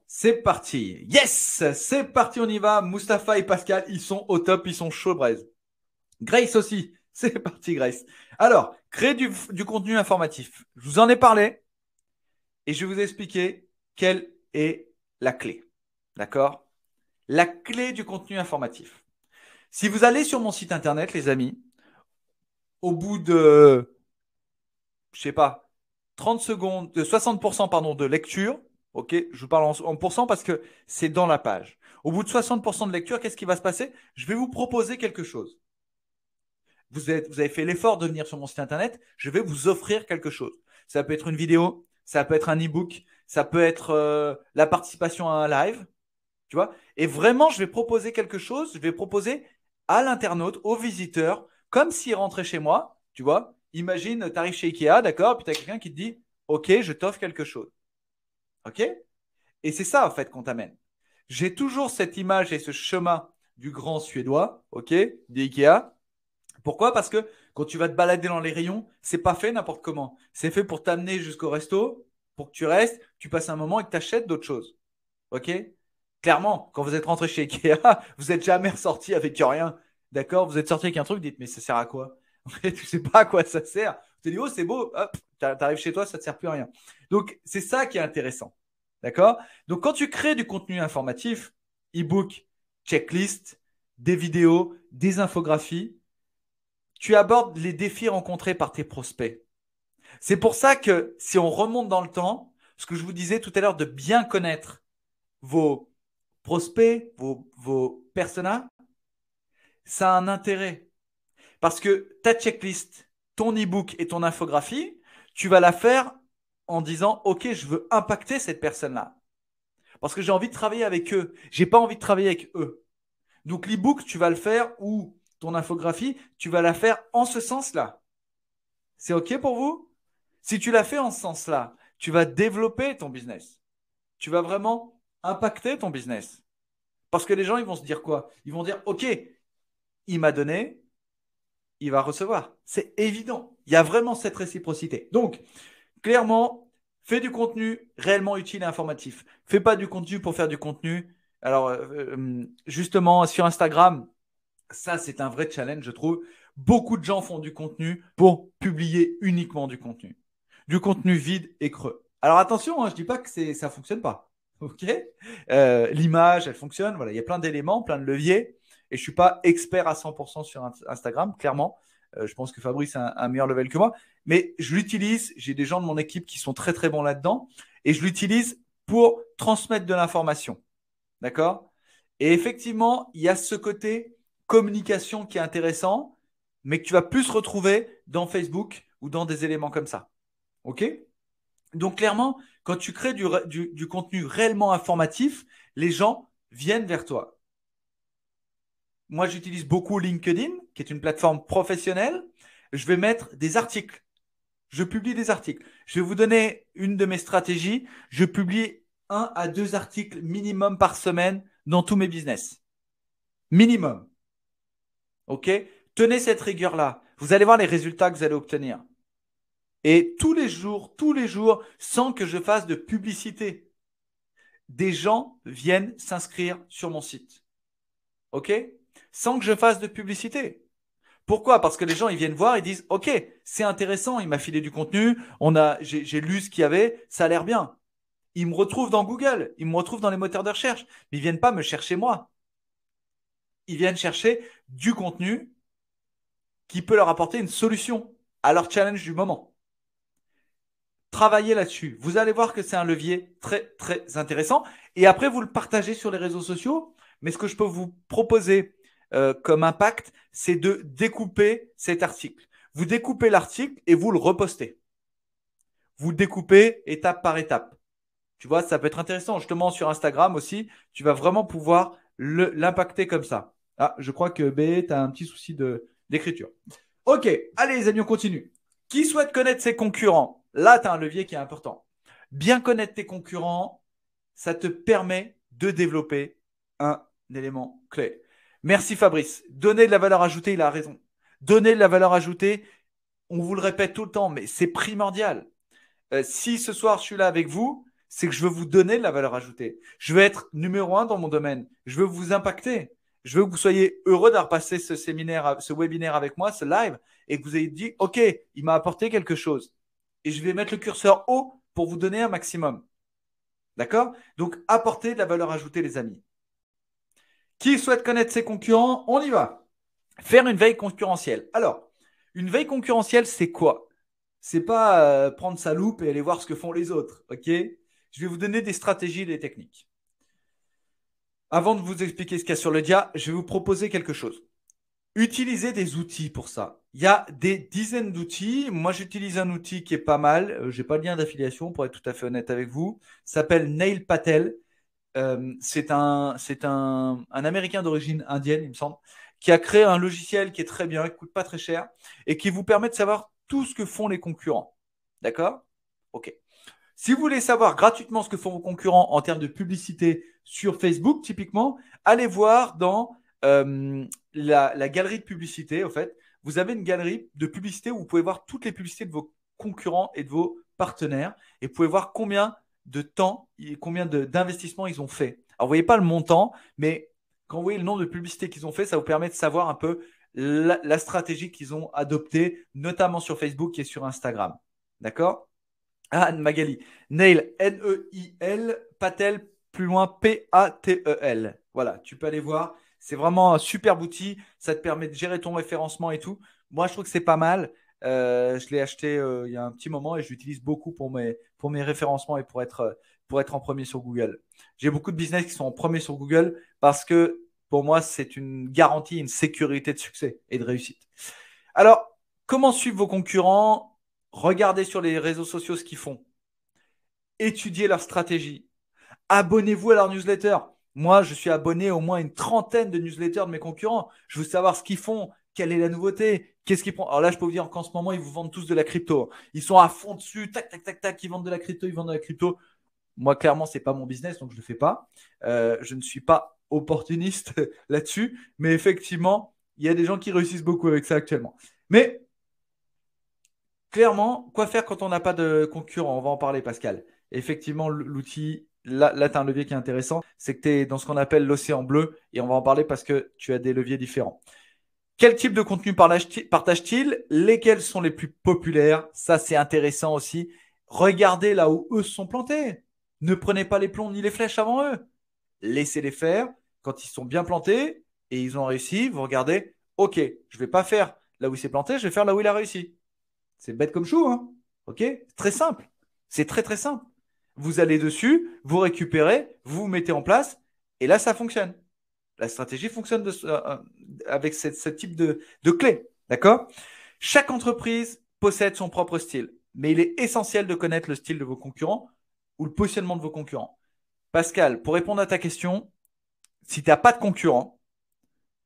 C'est parti. Yes, c'est parti, on y va. Mustapha et Pascal, ils sont au top, ils sont chauds, braise. Grace aussi. C'est parti, Grace. Alors, créer du contenu informatif. Je vous en ai parlé et je vais vous expliquer quelle est la clé. D'accord? La clé du contenu informatif. Si vous allez sur mon site internet, les amis, au bout de, je sais pas, 30 secondes, de 60% pardon, de lecture, ok, je vous parle en pourcent parce que c'est dans la page. Au bout de 60% de lecture, qu'est-ce qui va se passer? Je vais vous proposer quelque chose. Vous avez fait l'effort de venir sur mon site internet, je vais vous offrir quelque chose. Ça peut être une vidéo, ça peut être un e-book, ça peut être la participation à un live, tu vois. Et vraiment, je vais proposer quelque chose, je vais proposer à l'internaute, au visiteur, comme s'il rentrait chez moi, tu vois. Imagine, tu arrives chez Ikea, d'accord, puis tu as quelqu'un qui te dit, OK, je t'offre quelque chose. OK? Et c'est ça, en fait, qu'on t'amène. J'ai toujours cette image et ce chemin du grand Suédois, OK, d'Ikea. Pourquoi? Parce que quand tu vas te balader dans les rayons, c'est pas fait n'importe comment. C'est fait pour t'amener jusqu'au resto, pour que tu restes, tu passes un moment et que tu achètes d'autres choses. OK? Clairement, quand vous êtes rentré chez Ikea, vous n'êtes jamais ressorti avec rien. D'accord? Vous êtes sorti avec un truc, dites, mais ça sert à quoi? En fait, tu sais pas à quoi ça sert. Tu te dis, oh, c'est beau, hop, t'arrives chez toi, ça ne te sert plus à rien. Donc, c'est ça qui est intéressant. D'accord? Donc, quand tu crées du contenu informatif, e-book, checklist, des vidéos, des infographies, tu abordes les défis rencontrés par tes prospects. C'est pour ça que si on remonte dans le temps, ce que je vous disais tout à l'heure de bien connaître vos prospects, vos personas, ça a un intérêt. Parce que ta checklist, ton e-book et ton infographie, tu vas la faire en disant, OK, je veux impacter cette personne-là. Parce que j'ai envie de travailler avec eux. J'ai pas envie de travailler avec eux. Donc l'e-book, tu vas le faire ou ton infographie, tu vas la faire en ce sens-là. C'est OK pour vous? Si tu la fais en ce sens-là, tu vas développer ton business. Tu vas vraiment impacter ton business. Parce que les gens, ils vont se dire quoi? Ils vont dire, OK, il m'a donné, il va recevoir. C'est évident. Il y a vraiment cette réciprocité. Donc, clairement, fais du contenu réellement utile et informatif. Fais pas du contenu pour faire du contenu. Alors, justement, sur Instagram, ça, c'est un vrai challenge, je trouve. Beaucoup de gens font du contenu pour publier uniquement du contenu. Du contenu vide et creux. Alors attention, hein, je ne dis pas que ça ne fonctionne pas. OK? L'image, elle fonctionne. Voilà, il y a plein d'éléments, plein de leviers. Et je ne suis pas expert à 100% sur Instagram, clairement. Je pense que Fabrice a un meilleur level que moi. Mais je l'utilise. J'ai des gens de mon équipe qui sont très, très bons là-dedans. Et je l'utilise pour transmettre de l'information. D'accord? Et effectivement, il y a ce côté communication qui est intéressant, mais que tu vas plus retrouver dans Facebook ou dans des éléments comme ça. OK? Donc, clairement, quand tu crées du contenu réellement informatif, les gens viennent vers toi. Moi, j'utilise beaucoup LinkedIn, qui est une plateforme professionnelle. Je vais mettre des articles. Je publie des articles. Je vais vous donner une de mes stratégies. Je publie 1 à 2 articles minimum par semaine dans tous mes business. Minimum. OK? Tenez cette rigueur-là. Vous allez voir les résultats que vous allez obtenir. Et tous les jours, sans que je fasse de publicité, des gens viennent s'inscrire sur mon site. OK? Sans que je fasse de publicité. Pourquoi? Parce que les gens, ils viennent voir, ils disent, OK, c'est intéressant, il m'a filé du contenu, j'ai lu ce qu'il y avait, ça a l'air bien. Ils me retrouvent dans Google, ils me retrouvent dans les moteurs de recherche, mais ils viennent pas me chercher moi. Ils viennent chercher du contenu qui peut leur apporter une solution à leur challenge du moment. Travaillez là-dessus. Vous allez voir que c'est un levier très, très intéressant. Et après, vous le partagez sur les réseaux sociaux. Mais ce que je peux vous proposer comme impact, c'est de découper cet article. Vous découpez l'article et vous le repostez. Vous le découpez étape par étape. Tu vois, ça peut être intéressant. Justement, sur Instagram aussi, tu vas vraiment pouvoir l'impacter comme ça. Ah, je crois que B, tu as un petit souci d'écriture. Ok, allez les amis, on continue. Qui souhaite connaître ses concurrents? Là, tu as un levier qui est important. Bien connaître tes concurrents, ça te permet de développer un élément clé. Merci Fabrice. Donner de la valeur ajoutée, il a raison. Donner de la valeur ajoutée, on vous le répète tout le temps, mais c'est primordial. Si ce soir je suis là avec vous, c'est que je veux vous donner de la valeur ajoutée. Je veux être numéro 1 dans mon domaine. Je veux vous impacter. Je veux que vous soyez heureux d'avoir passé ce séminaire, ce webinaire avec moi, ce live, et que vous ayez dit, OK, il m'a apporté quelque chose. Et je vais mettre le curseur haut pour vous donner un maximum. D'accord? Donc, apportez de la valeur ajoutée, les amis. Qui souhaite connaître ses concurrents? On y va. Faire une veille concurrentielle. Alors, une veille concurrentielle, c'est quoi? C'est pas prendre sa loupe et aller voir ce que font les autres. OK? Je vais vous donner des stratégies et des techniques. Avant de vous expliquer ce qu'il y a sur le dia, je vais vous proposer quelque chose. Utilisez des outils pour ça. Il y a des dizaines d'outils. Moi, j'utilise un outil qui est pas mal. Je n'ai pas de lien d'affiliation pour être tout à fait honnête avec vous. Ça s'appelle Neil Patel. C'est un Américain d'origine indienne, il me semble, qui a créé un logiciel qui est très bien, qui ne coûte pas très cher et qui vous permet de savoir tout ce que font les concurrents. D'accord? OK. Si vous voulez savoir gratuitement ce que font vos concurrents en termes de publicité sur Facebook, typiquement, allez voir dans la galerie de publicité. En fait, vous avez une galerie de publicité où vous pouvez voir toutes les publicités de vos concurrents et de vos partenaires et vous pouvez voir combien de temps et combien d'investissements ils ont fait. Alors, vous voyez pas le montant, mais quand vous voyez le nombre de publicités qu'ils ont fait, ça vous permet de savoir un peu la stratégie qu'ils ont adoptée, notamment sur Facebook et sur Instagram. D'accord? Ah, Magali. Neil, N-E-I-L, Patel, plus loin, P-A-T-E-L. Voilà, tu peux aller voir. C'est vraiment un superbe outil. Ça te permet de gérer ton référencement et tout. Moi, je trouve que c'est pas mal. Je l'ai acheté il y a un petit moment et je l'utilise beaucoup pour mes référencements et pour être en premier sur Google. J'ai beaucoup de business qui sont en premier sur Google parce que pour moi, c'est une garantie, une sécurité de succès et de réussite. Alors, comment suivre vos concurrents? Regardez sur les réseaux sociaux ce qu'ils font. Étudiez leur stratégie. Abonnez-vous à leur newsletter. Moi, je suis abonné à au moins une trentaine de newsletters de mes concurrents. Je veux savoir ce qu'ils font, quelle est la nouveauté, qu'est-ce qu'ils prennent. Alors là, je peux vous dire qu'en ce moment, ils vous vendent tous de la crypto. Ils sont à fond dessus, tac, tac, tac, tac, ils vendent de la crypto, ils vendent de la crypto. Moi, clairement, ce n'est pas mon business, donc je ne le fais pas. Je ne suis pas opportuniste là-dessus. Mais effectivement, il y a des gens qui réussissent beaucoup avec ça actuellement. Mais clairement, quoi faire quand on n'a pas de concurrent? On va en parler, Pascal. Effectivement, l'outil, là tu as un levier qui est intéressant, c'est que tu es dans ce qu'on appelle l'océan bleu, et on va en parler parce que tu as des leviers différents. Quel type de contenu partage-t-il? Lesquels sont les plus populaires? Ça, c'est intéressant aussi. Regardez là où eux se sont plantés. Ne prenez pas les plombs ni les flèches avant eux. Laissez-les faire. Quand ils sont bien plantés et ils ont réussi, vous regardez, OK, je ne vais pas faire là où il s'est planté, je vais faire là où il a réussi. C'est bête comme chou, hein? OK? Très simple. C'est très, très simple. Vous allez dessus, vous récupérez, vous vous mettez en place, et là, ça fonctionne. La stratégie fonctionne avec ce type de clé. D'accord? Chaque entreprise possède son propre style, mais il est essentiel de connaître le style de vos concurrents ou le positionnement de vos concurrents. Pascal, pour répondre à ta question, si tu n'as pas de concurrent,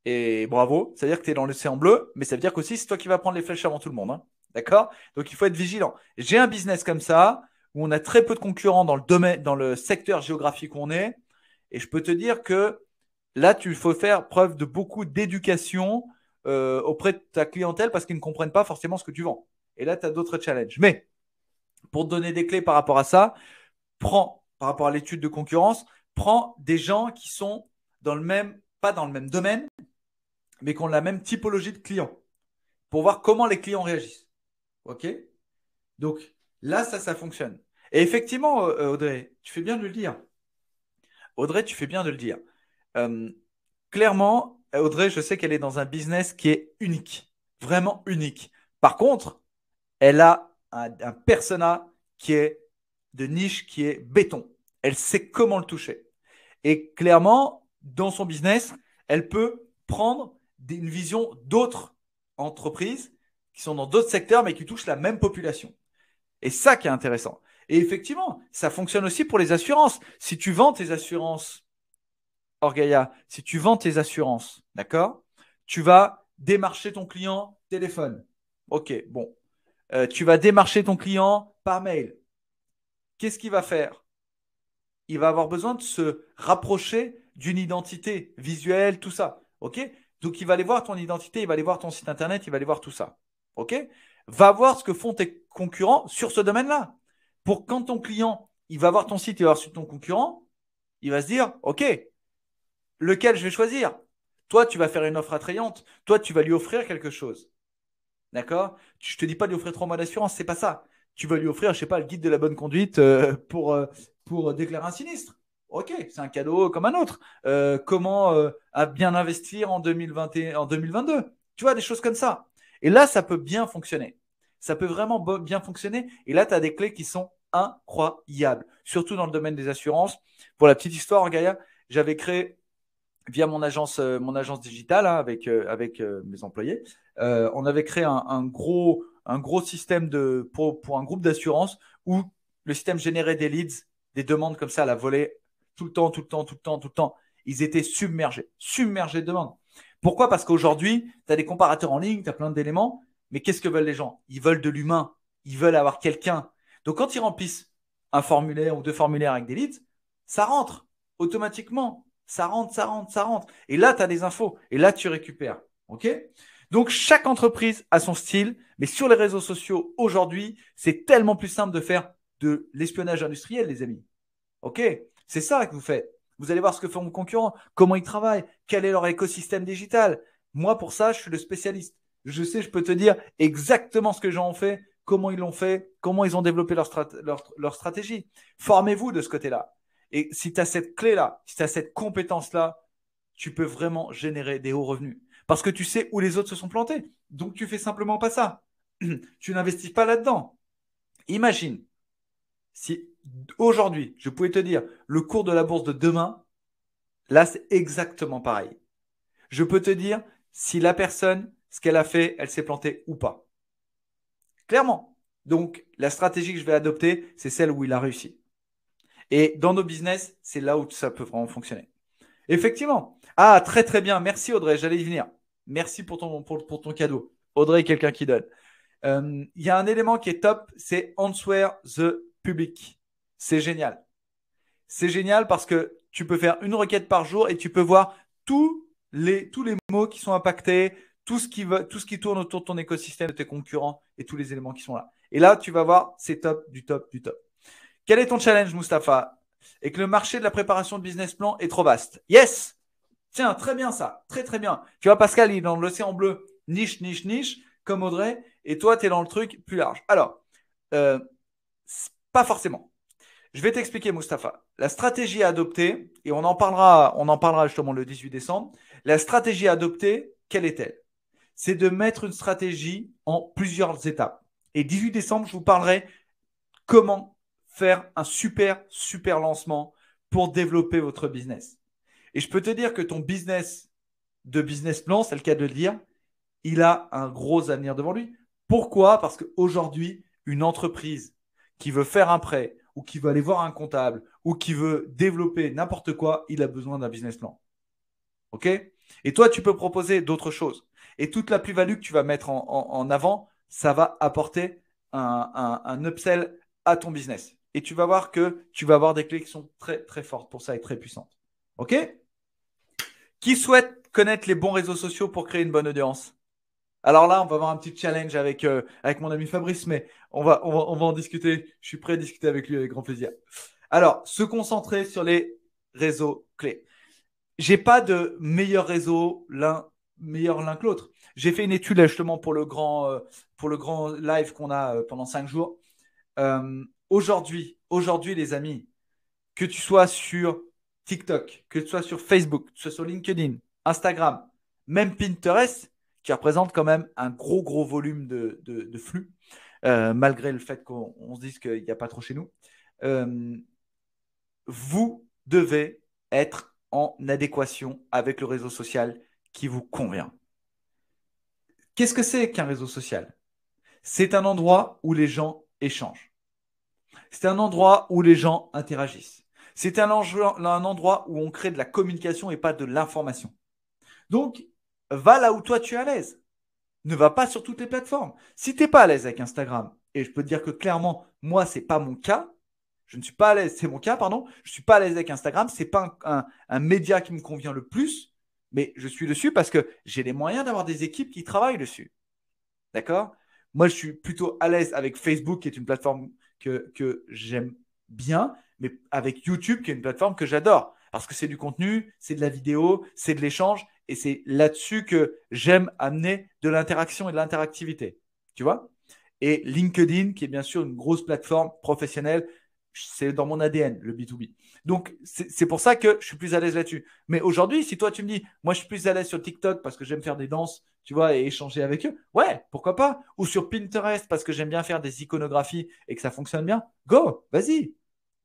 et bravo, ça veut dire que tu es dans l'océan bleu, mais ça veut dire qu'aussi c'est toi qui vas prendre les flèches avant tout le monde. Hein. D'accord? Donc il faut être vigilant. J'ai un business comme ça, où on a très peu de concurrents dans le domaine, dans le secteur géographique où on est, et je peux te dire que là, il faut faire preuve de beaucoup d'éducation auprès de ta clientèle parce qu'ils ne comprennent pas forcément ce que tu vends. Et là, tu as d'autres challenges. Mais pour te donner des clés par rapport à ça, par rapport à l'étude de concurrence, prends des gens qui sont pas dans le même domaine, mais qui ont la même typologie de clients pour voir comment les clients réagissent. OK? Donc là, ça fonctionne. Et effectivement, Audrey, tu fais bien de le dire. Audrey, tu fais bien de le dire. Clairement, Audrey, je sais qu'elle est dans un business qui est unique, vraiment unique. Par contre, elle a un persona qui est de niche, qui est béton. Elle sait comment le toucher. Et clairement, dans son business, elle peut prendre une vision d'autres entreprises qui sont dans d'autres secteurs, mais qui touchent la même population. Et ça qui est intéressant. Et effectivement, ça fonctionne aussi pour les assurances. Si tu vends tes assurances, Orgaya, si tu vends tes assurances, d'accord, tu vas démarcher ton client téléphone. Ok, bon. Tu vas démarcher ton client par mail. Qu'est-ce qu'il va faire? Il va avoir besoin de se rapprocher d'une identité visuelle, tout ça. OK? Donc, il va aller voir ton identité, il va aller voir ton site internet, il va aller voir tout ça. OK? Va voir ce que font tes concurrents sur ce domaine-là. Pour quand ton client, il va voir ton site, il va voir sur ton concurrent, il va se dire, OK, lequel je vais choisir? Toi, tu vas faire une offre attrayante. Toi, tu vas lui offrir quelque chose. D'accord? Je ne te dis pas de lui offrir 3 mois d'assurance, c'est pas ça. Tu vas lui offrir, je sais pas, le guide de la bonne conduite pour déclarer un sinistre. Ok, c'est un cadeau comme un autre. Comment bien investir en 2021, en 2022? Tu vois, des choses comme ça. Et là, ça peut bien fonctionner. Ça peut vraiment bien fonctionner. Et là, tu as des clés qui sont incroyables, surtout dans le domaine des assurances. Pour la petite histoire, Gaïa, j'avais créé via mon agence digitale hein, avec mes employés, on avait créé un gros système pour un groupe d'assurance où le système générait des leads, des demandes comme ça à la volée, tout le temps. Ils étaient submergés de demandes. Pourquoi? Parce qu'aujourd'hui, tu as des comparateurs en ligne, tu as plein d'éléments, mais qu'est-ce que veulent les gens? Ils veulent de l'humain, ils veulent avoir quelqu'un. Donc quand ils remplissent un formulaire ou 2 formulaires avec des leads, ça rentre automatiquement. Ça rentre. Et là, tu as des infos. Et là, tu récupères. OK? Donc, chaque entreprise a son style. Mais sur les réseaux sociaux, aujourd'hui, c'est tellement plus simple de faire de l'espionnage industriel, les amis. OK? C'est ça que vous faites. Vous allez voir ce que font vos concurrents, comment ils travaillent, quel est leur écosystème digital. Moi, pour ça, je suis le spécialiste. Je sais, je peux te dire exactement ce que les gens ont fait, comment ils l'ont fait, comment ils ont développé leur stratégie. Formez-vous de ce côté-là. Et si tu as cette clé-là, si tu as cette compétence-là, tu peux vraiment générer des hauts revenus. Parce que tu sais où les autres se sont plantés. Donc, tu fais simplement pas ça. Tu n'investis pas là-dedans. Imagine, si aujourd'hui, je pouvais te dire le cours de la bourse de demain, là, c'est exactement pareil. Je peux te dire si la personne, ce qu'elle a fait, elle s'est plantée ou pas. Clairement. Donc, la stratégie que je vais adopter, c'est celle où il a réussi. Et dans nos business, c'est là où ça peut vraiment fonctionner. Effectivement. Ah, très très bien. Merci Audrey, j'allais y venir. Merci pour ton cadeau. Audrey est quelqu'un qui donne. Il y a un élément qui est top, c'est Answer the Public. C'est génial. C'est génial parce que tu peux faire une requête par jour et tu peux voir tous les mots qui sont impactés, tout ce qui tourne autour de ton écosystème, de tes concurrents et tous les éléments qui sont là. Et là, tu vas voir, c'est top, du top, du top. Quel est ton challenge, Mustapha? Et que le marché de la préparation de business plan est trop vaste. Yes! Tiens, très bien ça. Très, très bien. Tu vois, Pascal, il est dans l'océan bleu. Niche, comme Audrey. Et toi, tu es dans le truc plus large. Alors, pas forcément. Je vais t'expliquer, Mustapha. La stratégie à adopter, et on en parlera justement le 18 décembre. La stratégie à adopter, quelle est-elle? C'est de mettre une stratégie en plusieurs étapes. Et 18 décembre, je vous parlerai comment faire un super lancement pour développer votre business. Et je peux te dire que ton business de business plan, c'est le cas de le dire, il a un gros avenir devant lui. Pourquoi? Parce qu'aujourd'hui, une entreprise qui veut faire un prêt ou qui veut aller voir un comptable ou qui veut développer n'importe quoi, il a besoin d'un business plan. OK? Et toi, tu peux proposer d'autres choses. Et toute la plus-value que tu vas mettre en avant, ça va apporter un upsell à ton business. Et tu vas voir que tu vas avoir des clés qui sont très, très fortes pour ça et très puissantes. OK? Qui souhaite connaître les bons réseaux sociaux pour créer une bonne audience? Alors là, on va avoir un petit challenge avec mon ami Fabrice, mais on va en discuter. Je suis prêt à discuter avec lui avec grand plaisir. Alors, se concentrer sur les réseaux clés. J'ai pas de meilleur réseau, meilleur l'un que l'autre. J'ai fait une étude là, justement pour le grand live qu'on a pendant 5 jours. Aujourd'hui, les amis, que tu sois sur TikTok, que tu sois sur Facebook, que tu sois sur LinkedIn, Instagram, même Pinterest, qui représente quand même un gros volume de flux. malgré le fait qu'on se dise qu'il n'y a pas trop chez nous. Vous devez être en adéquation avec le réseau social qui vous convient. Qu'est-ce que c'est qu'un réseau social? C'est un endroit où les gens échangent. C'est un endroit où les gens interagissent. C'est un endroit où on crée de la communication et pas de l'information. Donc, va là où toi tu es à l'aise. Ne va pas sur toutes les plateformes. Si tu n'es pas à l'aise avec Instagram, et je peux te dire que clairement, moi, ce n'est pas mon cas, je ne suis pas à l'aise, c'est mon cas, pardon, je ne suis pas à l'aise avec Instagram, ce n'est pas un média qui me convient le plus, mais je suis dessus parce que j'ai les moyens d'avoir des équipes qui travaillent dessus. D'accord? Moi, je suis plutôt à l'aise avec Facebook, qui est une plateforme que j'aime bien, mais avec YouTube, qui est une plateforme que j'adore. Parce que c'est du contenu, c'est de la vidéo, c'est de l'échange, et c'est là-dessus que j'aime amener de l'interaction et de l'interactivité. Tu vois? Et LinkedIn, qui est bien sûr une grosse plateforme professionnelle, c'est dans mon ADN, le B2B. Donc, c'est pour ça que je suis plus à l'aise là-dessus. Mais aujourd'hui, si toi, tu me dis, moi, je suis plus à l'aise sur TikTok parce que j'aime faire des danses, tu vois, et échanger avec eux, ouais, pourquoi pas? Ou sur Pinterest parce que j'aime bien faire des iconographies et que ça fonctionne bien, go, vas-y.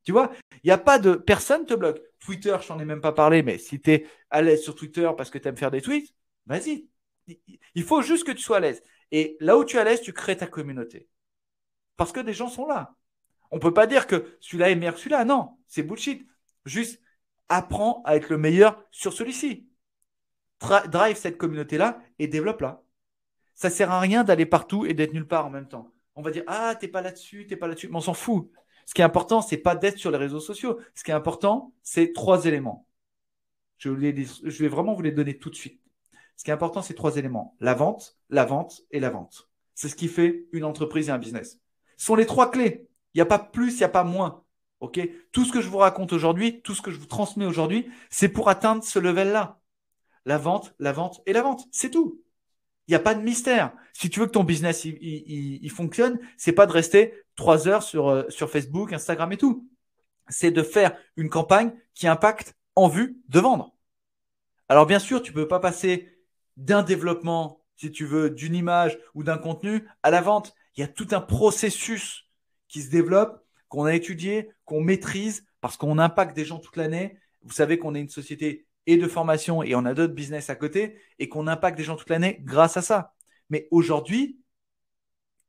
Tu vois, il n'y a pas de. Personne te bloque. Twitter, je n'en ai même pas parlé, mais si tu es à l'aise sur Twitter parce que tu aimes faire des tweets, vas-y. Il faut juste que tu sois à l'aise. Et là où tu es à l'aise, tu crées ta communauté. Parce que des gens sont là. On ne peut pas dire que celui-là est meilleur que celui-là. Non, c'est bullshit. Juste apprends à être le meilleur sur celui-ci. Drive cette communauté-là et développe-la. Ça ne sert à rien d'aller partout et d'être nulle part en même temps. On va dire, ah, t'es pas là-dessus, t'es pas là-dessus. Mais on s'en fout. Ce qui est important, c'est pas d'être sur les réseaux sociaux. Ce qui est important, c'est 3 éléments. Je vais vraiment vous les donner tout de suite. Ce qui est important, c'est 3 éléments. La vente et la vente. C'est ce qui fait une entreprise et un business. Ce sont les 3 clés. Il n'y a pas plus, il n'y a pas moins. Ok? Tout ce que je vous raconte aujourd'hui, tout ce que je vous transmets aujourd'hui, c'est pour atteindre ce level-là. La vente et la vente. C'est tout. Il n'y a pas de mystère. Si tu veux que ton business il fonctionne, c'est pas de rester 3 heures sur Facebook, Instagram et tout. C'est de faire une campagne qui impacte en vue de vendre. Alors bien sûr, tu ne peux pas passer d'un développement, si tu veux, d'une image ou d'un contenu à la vente. Il y a tout un processus qui se développe, qu'on a étudié, qu'on maîtrise, parce qu'on impacte des gens toute l'année. Vous savez qu'on est une société et de formation et on a d'autres business à côté et qu'on impacte des gens toute l'année grâce à ça. Mais aujourd'hui,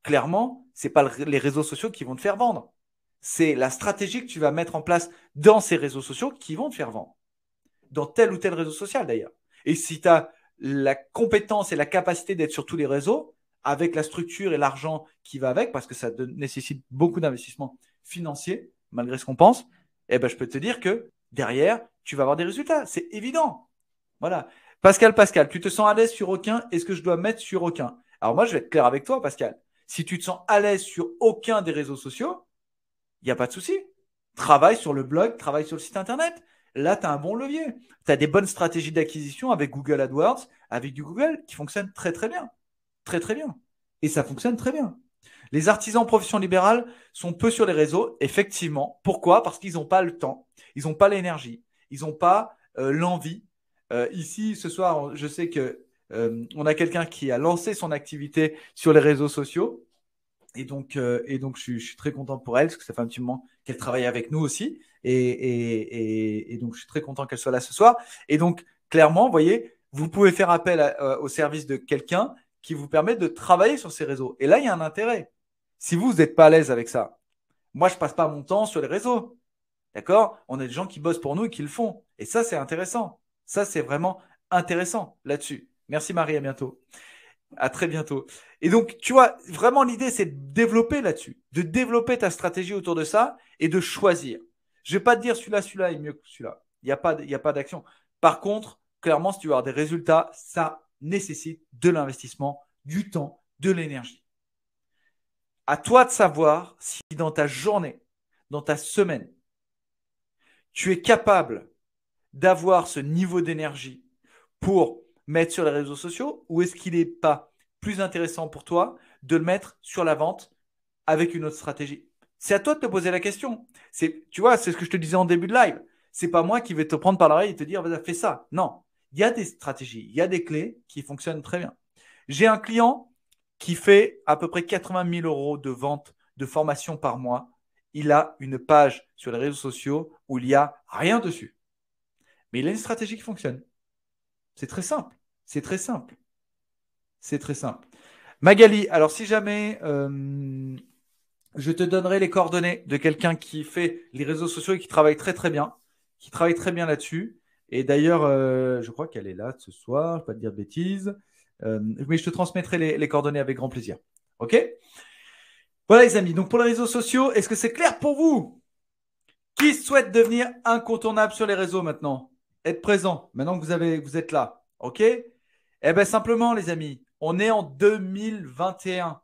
clairement, ce n'est pas les réseaux sociaux qui vont te faire vendre. C'est la stratégie que tu vas mettre en place dans ces réseaux sociaux qui vont te faire vendre. Dans tel ou tel réseau social d'ailleurs. Et si tu as la compétence et la capacité d'être sur tous les réseaux, avec la structure et l'argent qui va avec, parce que ça nécessite beaucoup d'investissement financier, malgré ce qu'on pense, eh ben, je peux te dire que derrière, tu vas avoir des résultats. C'est évident. Voilà. Pascal, tu te sens à l'aise sur aucun? Est-ce que je dois mettre sur aucun? Alors moi, je vais être clair avec toi, Pascal. Si tu te sens à l'aise sur aucun des réseaux sociaux, il n'y a pas de souci. Travaille sur le blog, travaille sur le site internet. Là, tu as un bon levier. Tu as des bonnes stratégies d'acquisition avec Google AdWords, avec du Google qui fonctionnent très, très bien. Très, très bien. Et ça fonctionne très bien. Les artisans en profession libérale sont peu sur les réseaux, effectivement. Pourquoi? Parce qu'ils n'ont pas le temps, ils n'ont pas l'énergie, ils n'ont pas l'envie. Ici, ce soir, je sais que on a quelqu'un qui a lancé son activité sur les réseaux sociaux. Et donc, je suis très content pour elle, parce que ça fait un petit moment qu'elle travaille avec nous aussi. Et donc, je suis très content qu'elle soit là ce soir. Et donc, clairement, vous voyez, vous pouvez faire appel au service de quelqu'un qui vous permet de travailler sur ces réseaux. Et là, il y a un intérêt. Si vous n'êtes pas à l'aise avec ça, moi, je ne passe pas mon temps sur les réseaux. D'accord? On a des gens qui bossent pour nous et qui le font. Et ça, c'est intéressant. Ça, c'est vraiment intéressant là-dessus. Merci Marie, à bientôt. À très bientôt. Et donc, tu vois, vraiment l'idée, c'est de développer là-dessus, de développer ta stratégie autour de ça et de choisir. Je ne vais pas te dire celui-là est mieux que celui-là. Il n'y a pas d'action. Par contre, clairement, si tu veux avoir des résultats, ça nécessite de l'investissement, du temps, de l'énergie. À toi de savoir si dans ta journée, dans ta semaine, tu es capable d'avoir ce niveau d'énergie pour mettre sur les réseaux sociaux, ou est-ce qu'il n'est pas plus intéressant pour toi de le mettre sur la vente avec une autre stratégie? C'est à toi de te poser la question. Tu vois, c'est ce que je te disais en début de live. C'est pas moi qui vais te prendre par l'oreille et te dire, vas-y, fais ça. Non, il y a des stratégies, il y a des clés qui fonctionnent très bien. J'ai un client qui fait à peu près 80 000 euros de vente de formation par mois, il a une page sur les réseaux sociaux où il n'y a rien dessus. Mais il a une stratégie qui fonctionne. C'est très simple. C'est très simple. C'est très simple. Magali, alors si jamais je te donnerai les coordonnées de quelqu'un qui fait les réseaux sociaux et qui travaille très très bien, qui travaille très bien là-dessus. Et d'ailleurs, je crois qu'elle est là ce soir, je ne vais pas te dire de bêtises. Mais je te transmettrai les coordonnées avec grand plaisir. OK? Voilà les amis, donc pour les réseaux sociaux, est-ce que c'est clair pour vous? Qui souhaite devenir incontournable sur les réseaux maintenant? Être présent, maintenant que vous êtes là. OK? Eh bien simplement les amis, on est en 2021.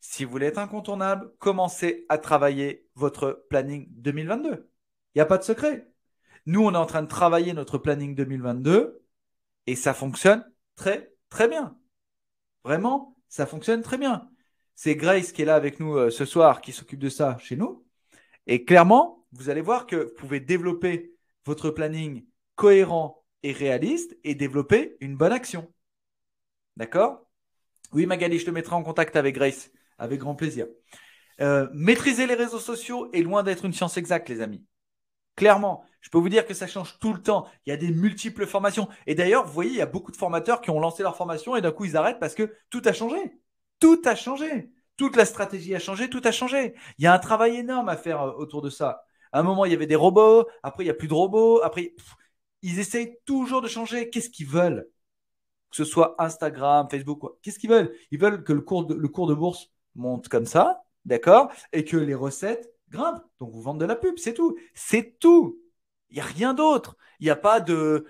Si vous voulez être incontournable, commencez à travailler votre planning 2022. Il n'y a pas de secret. Nous, on est en train de travailler notre planning 2022 et ça fonctionne très, très bien. Vraiment, ça fonctionne très bien. C'est Grace qui est là avec nous ce soir, qui s'occupe de ça chez nous. Et clairement, vous allez voir que vous pouvez développer votre planning cohérent et réaliste et développer une bonne action. D'accord? Oui, Magali, je te mettrai en contact avec Grace. Avec grand plaisir. Maîtriser les réseaux sociaux est loin d'être une science exacte, les amis. Clairement, je peux vous dire que ça change tout le temps. Il y a des multiples formations. Et d'ailleurs, vous voyez, il y a beaucoup de formateurs qui ont lancé leur formation et d'un coup, ils arrêtent parce que tout a changé. Tout a changé. Toute la stratégie a changé, tout a changé. Il y a un travail énorme à faire autour de ça. À un moment, il y avait des robots. Après, il n'y a plus de robots. Après, ils essayent toujours de changer. Qu'est-ce qu'ils veulent? Que ce soit Instagram, Facebook, quoi. Qu'est-ce qu'ils veulent? Ils veulent que le cours de bourse monte comme ça, d'accord? Et que les recettes grimpent. Donc, vous vendez de la pub, c'est tout. C'est tout. Il n'y a rien d'autre. Il n'y a pas de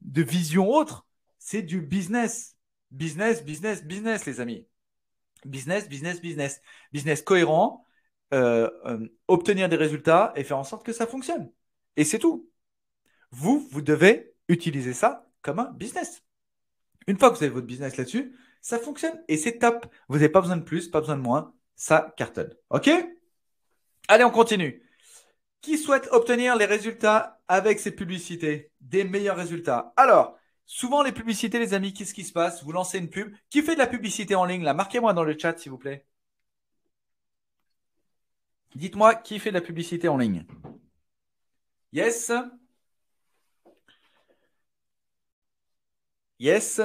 vision autre. C'est du business. Business, business, business, les amis. Business, business, business. Business cohérent, obtenir des résultats et faire en sorte que ça fonctionne. Et c'est tout. Vous devez utiliser ça comme un business. Une fois que vous avez votre business là-dessus, ça fonctionne et c'est top. Vous n'avez pas besoin de plus, pas besoin de moins. Ça cartonne. OK? Allez, on continue. Qui souhaite obtenir les résultats avec ses publicités? Des meilleurs résultats. Alors, souvent les publicités, les amis, qu'est-ce qui se passe? Vous lancez une pub. Qui fait de la publicité en ligne là? Marquez-moi dans le chat, s'il vous plaît. Dites-moi qui fait de la publicité en ligne. Yes? Yes?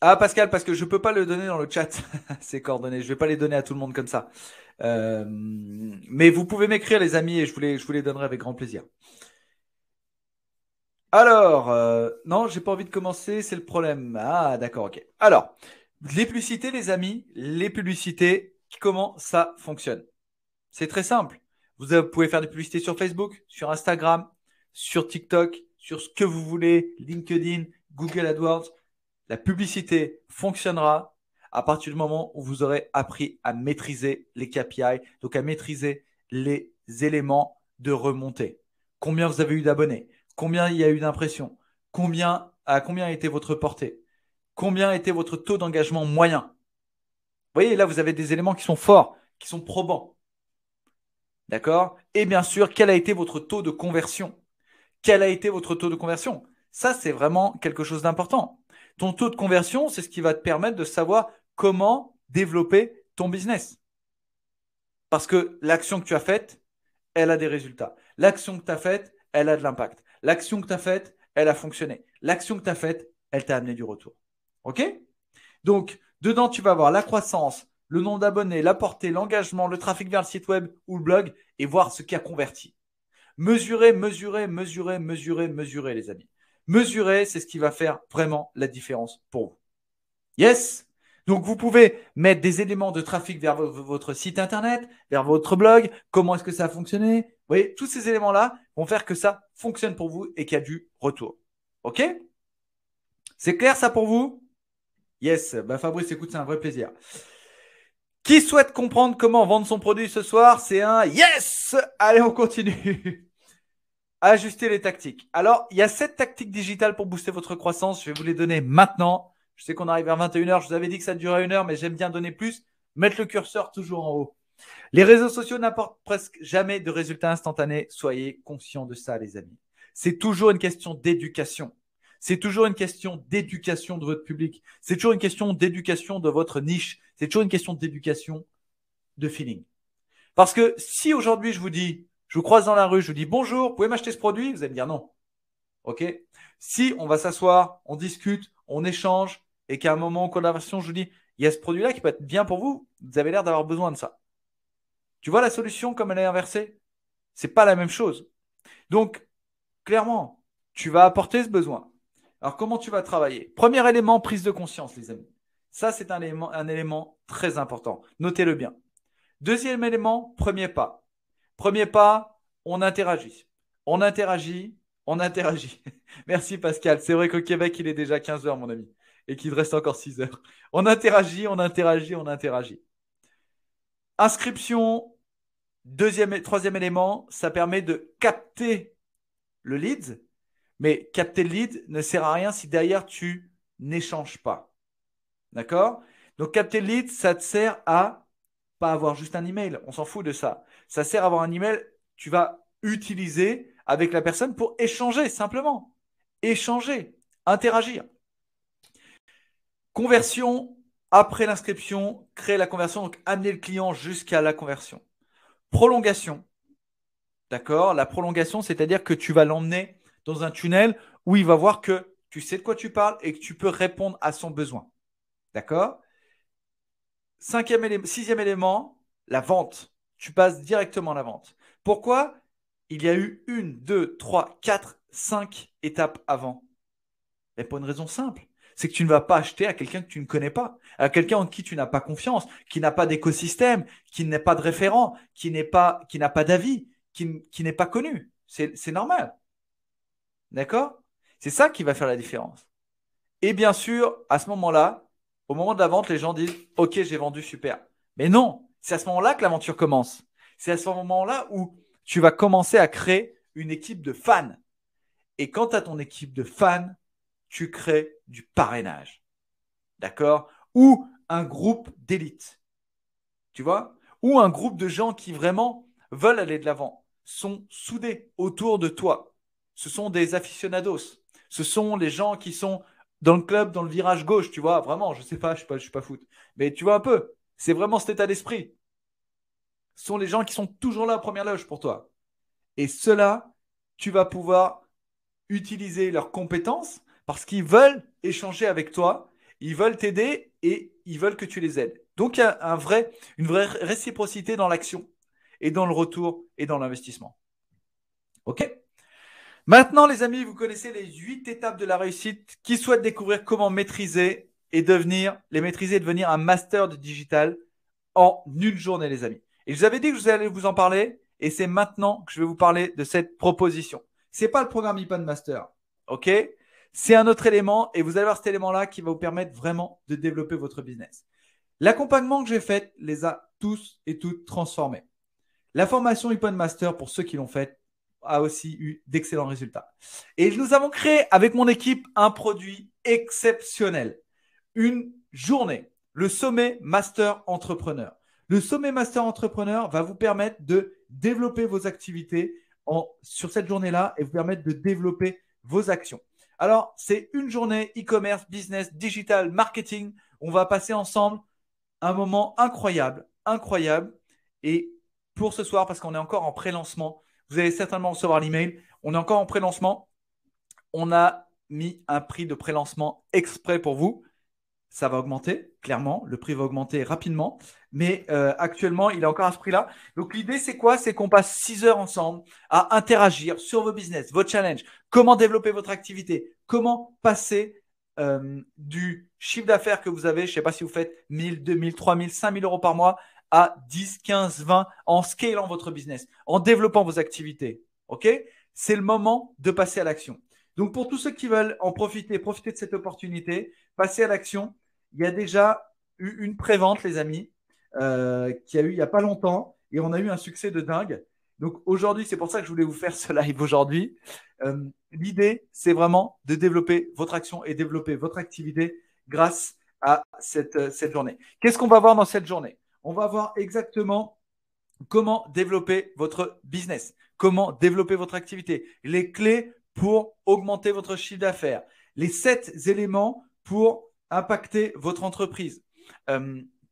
Ah, Pascal, parce que je ne peux pas le donner dans le chat, ces coordonnées. Je ne vais pas les donner à tout le monde comme ça. Mais vous pouvez m'écrire, les amis, et je vous les donnerai avec grand plaisir. Alors, non, j'ai pas envie de commencer, c'est le problème. Ah, d'accord, ok. Alors, les publicités, les amis, les publicités, comment ça fonctionne? C'est très simple. Vous pouvez faire des publicités sur Facebook, sur Instagram, sur TikTok, sur ce que vous voulez, LinkedIn, Google AdWords. La publicité fonctionnera à partir du moment où vous aurez appris à maîtriser les KPI, donc à maîtriser les éléments de remontée. Combien vous avez eu d'abonnés? Combien il y a eu d'impressions? Combien a été votre portée? Combien a été votre taux d'engagement moyen? Vous voyez, là, vous avez des éléments qui sont forts, qui sont probants. D'accord? Et bien sûr, quel a été votre taux de conversion? Quel a été votre taux de conversion? Ça, c'est vraiment quelque chose d'important. Ton taux de conversion, c'est ce qui va te permettre de savoir comment développer ton business. Parce que l'action que tu as faite, elle a des résultats. L'action que tu as faite, elle a de l'impact. L'action que tu as faite, elle a fonctionné. L'action que tu as faite, elle t'a amené du retour. OK? Donc, dedans, tu vas avoir la croissance, le nombre d'abonnés, la portée, l'engagement, le trafic vers le site web ou le blog et voir ce qui a converti. Mesurer, mesurer, mesurer, mesurer, mesurer, les amis. Mesurer, c'est ce qui va faire vraiment la différence pour vous. Yes? Donc, vous pouvez mettre des éléments de trafic vers votre site internet, vers votre blog. Comment est-ce que ça a fonctionné? Vous voyez, tous ces éléments-là vont faire que ça fonctionne pour vous et qu'il y a du retour. OK? C'est clair ça pour vous? Yes. Bah, Fabrice, écoute, c'est un vrai plaisir. Qui souhaite comprendre comment vendre son produit ce soir? C'est un yes! Allez, on continue. Ajuster les tactiques. Alors, il y a 7 tactiques digitales pour booster votre croissance. Je vais vous les donner maintenant. Je sais qu'on arrive vers 21h. Je vous avais dit que ça durait 1 heure, mais j'aime bien donner plus. Mettre le curseur toujours en haut. Les réseaux sociaux n'apportent presque jamais de résultats instantanés. Soyez conscients de ça, les amis. C'est toujours une question d'éducation. C'est toujours une question d'éducation de votre public. C'est toujours une question d'éducation de votre niche. C'est toujours une question d'éducation de feeling. Parce que si aujourd'hui je vous croise dans la rue, je vous dis bonjour, vous pouvez m'acheter ce produit, vous allez me dire non. OK? Si on va s'asseoir, on discute, on échange et qu'à un moment en conversation, je vous dis il y a ce produit-là qui peut être bien pour vous, vous avez l'air d'avoir besoin de ça. Tu vois la solution comme elle est inversée? C'est pas la même chose. Donc, clairement, tu vas apporter ce besoin. Alors, comment tu vas travailler? Premier élément, prise de conscience, les amis. Ça, c'est un élément très important. Notez-le bien. Deuxième élément, premier pas. Premier pas, on interagit. On interagit, on interagit. Merci Pascal. C'est vrai qu'au Québec, il est déjà 15 heures, mon ami, et qu'il reste encore 6 heures. On interagit, on interagit, on interagit. Inscription, troisième élément, ça permet de capter le lead, mais capter le lead ne sert à rien si derrière tu n'échanges pas. D'accord? Donc capter le lead, ça te sert à pas avoir juste un email, on s'en fout de ça. Ça sert à avoir un email, tu vas utiliser avec la personne pour échanger simplement. Échanger, interagir. Conversion, après l'inscription, créer la conversion, donc amener le client jusqu'à la conversion. Prolongation. D'accord? La prolongation, c'est-à-dire que tu vas l'emmener dans un tunnel où il va voir que tu sais de quoi tu parles et que tu peux répondre à son besoin. D'accord? Sixième élément, la vente. Tu passes directement à la vente. Pourquoi? Il y a eu 1, 2, 3, 4, 5 étapes avant. Et pour une raison simple. C'est que tu ne vas pas acheter à quelqu'un que tu ne connais pas, à quelqu'un en qui tu n'as pas confiance, qui n'a pas d'écosystème, qui n'est pas de référent, qui n'a pas d'avis, qui n'est pas connu. C'est normal. D'accord? C'est ça qui va faire la différence. Et bien sûr, à ce moment-là, au moment de la vente, les gens disent « Ok, j'ai vendu, super ». Mais non, c'est à ce moment-là que l'aventure commence. C'est à ce moment-là où tu vas commencer à créer une équipe de fans. Et quand tu as ton équipe de fans, tu crées du parrainage. D'accord? Ou un groupe d'élite. Tu vois? Ou un groupe de gens qui vraiment veulent aller de l'avant, sont soudés autour de toi. Ce sont des aficionados. Ce sont les gens qui sont dans le club, dans le virage gauche, tu vois, vraiment, je sais pas, je suis pas foot. Mais tu vois un peu, c'est vraiment cet état d'esprit. Ce sont les gens qui sont toujours là à première loge pour toi. Et ceux-là, tu vas pouvoir utiliser leurs compétences parce qu'ils veulent échanger avec toi, ils veulent t'aider et ils veulent que tu les aides. Donc, il y a une vraie réciprocité dans l'action et dans le retour et dans l'investissement. OK? Maintenant, les amis, vous connaissez les 8 étapes de la réussite. Qui souhaite découvrir comment maîtriser et devenir un master de digital en une journée, les amis. Et je vous avais dit que je allais vous en parler et c'est maintenant que je vais vous parler de cette proposition. C'est pas le programme IPAN Master, ok? C'est un autre élément et vous allez voir cet élément-là qui va vous permettre vraiment de développer votre business. L'accompagnement que j'ai fait les a tous et toutes transformés. La formation IPAN Master, pour ceux qui l'ont faite, a aussi eu d'excellents résultats. Et nous avons créé avec mon équipe un produit exceptionnel. Une journée, le sommet Master Entrepreneur. Le sommet Master Entrepreneur va vous permettre de développer vos activités sur cette journée-là et vous permettre de développer vos actions. Alors, c'est une journée e-commerce, business, digital, marketing. On va passer ensemble un moment incroyable, incroyable. Et pour ce soir, parce qu'on est encore en pré-lancement, vous allez certainement recevoir l'email. On est encore en pré-lancement. On a mis un prix de pré-lancement exprès pour vous. Ça va augmenter, clairement. Le prix va augmenter rapidement. Mais actuellement, il est encore à ce prix-là. Donc, l'idée, c'est quoi? C'est qu'on passe 6 heures ensemble à interagir sur vos business, vos challenges, comment développer votre activité, comment passer du chiffre d'affaires que vous avez, je ne sais pas si vous faites 1000, 2000, 3000, 5000 euros par mois, à 10, 15, 20 en scalant votre business, en développant vos activités. OK? C'est le moment de passer à l'action. Donc, pour tous ceux qui veulent en profiter de cette opportunité, passer à l'action, il y a déjà eu une pré-vente, les amis, qui a eu il n'y a pas longtemps et on a eu un succès de dingue. Donc, aujourd'hui, c'est pour ça que je voulais vous faire ce live aujourd'hui. L'idée, c'est vraiment de développer votre action et développer votre activité grâce à cette journée. Qu'est-ce qu'on va voir dans cette journée? On va voir exactement comment développer votre business, comment développer votre activité, les clés pour augmenter votre chiffre d'affaires, les 7 éléments pour impacter votre entreprise.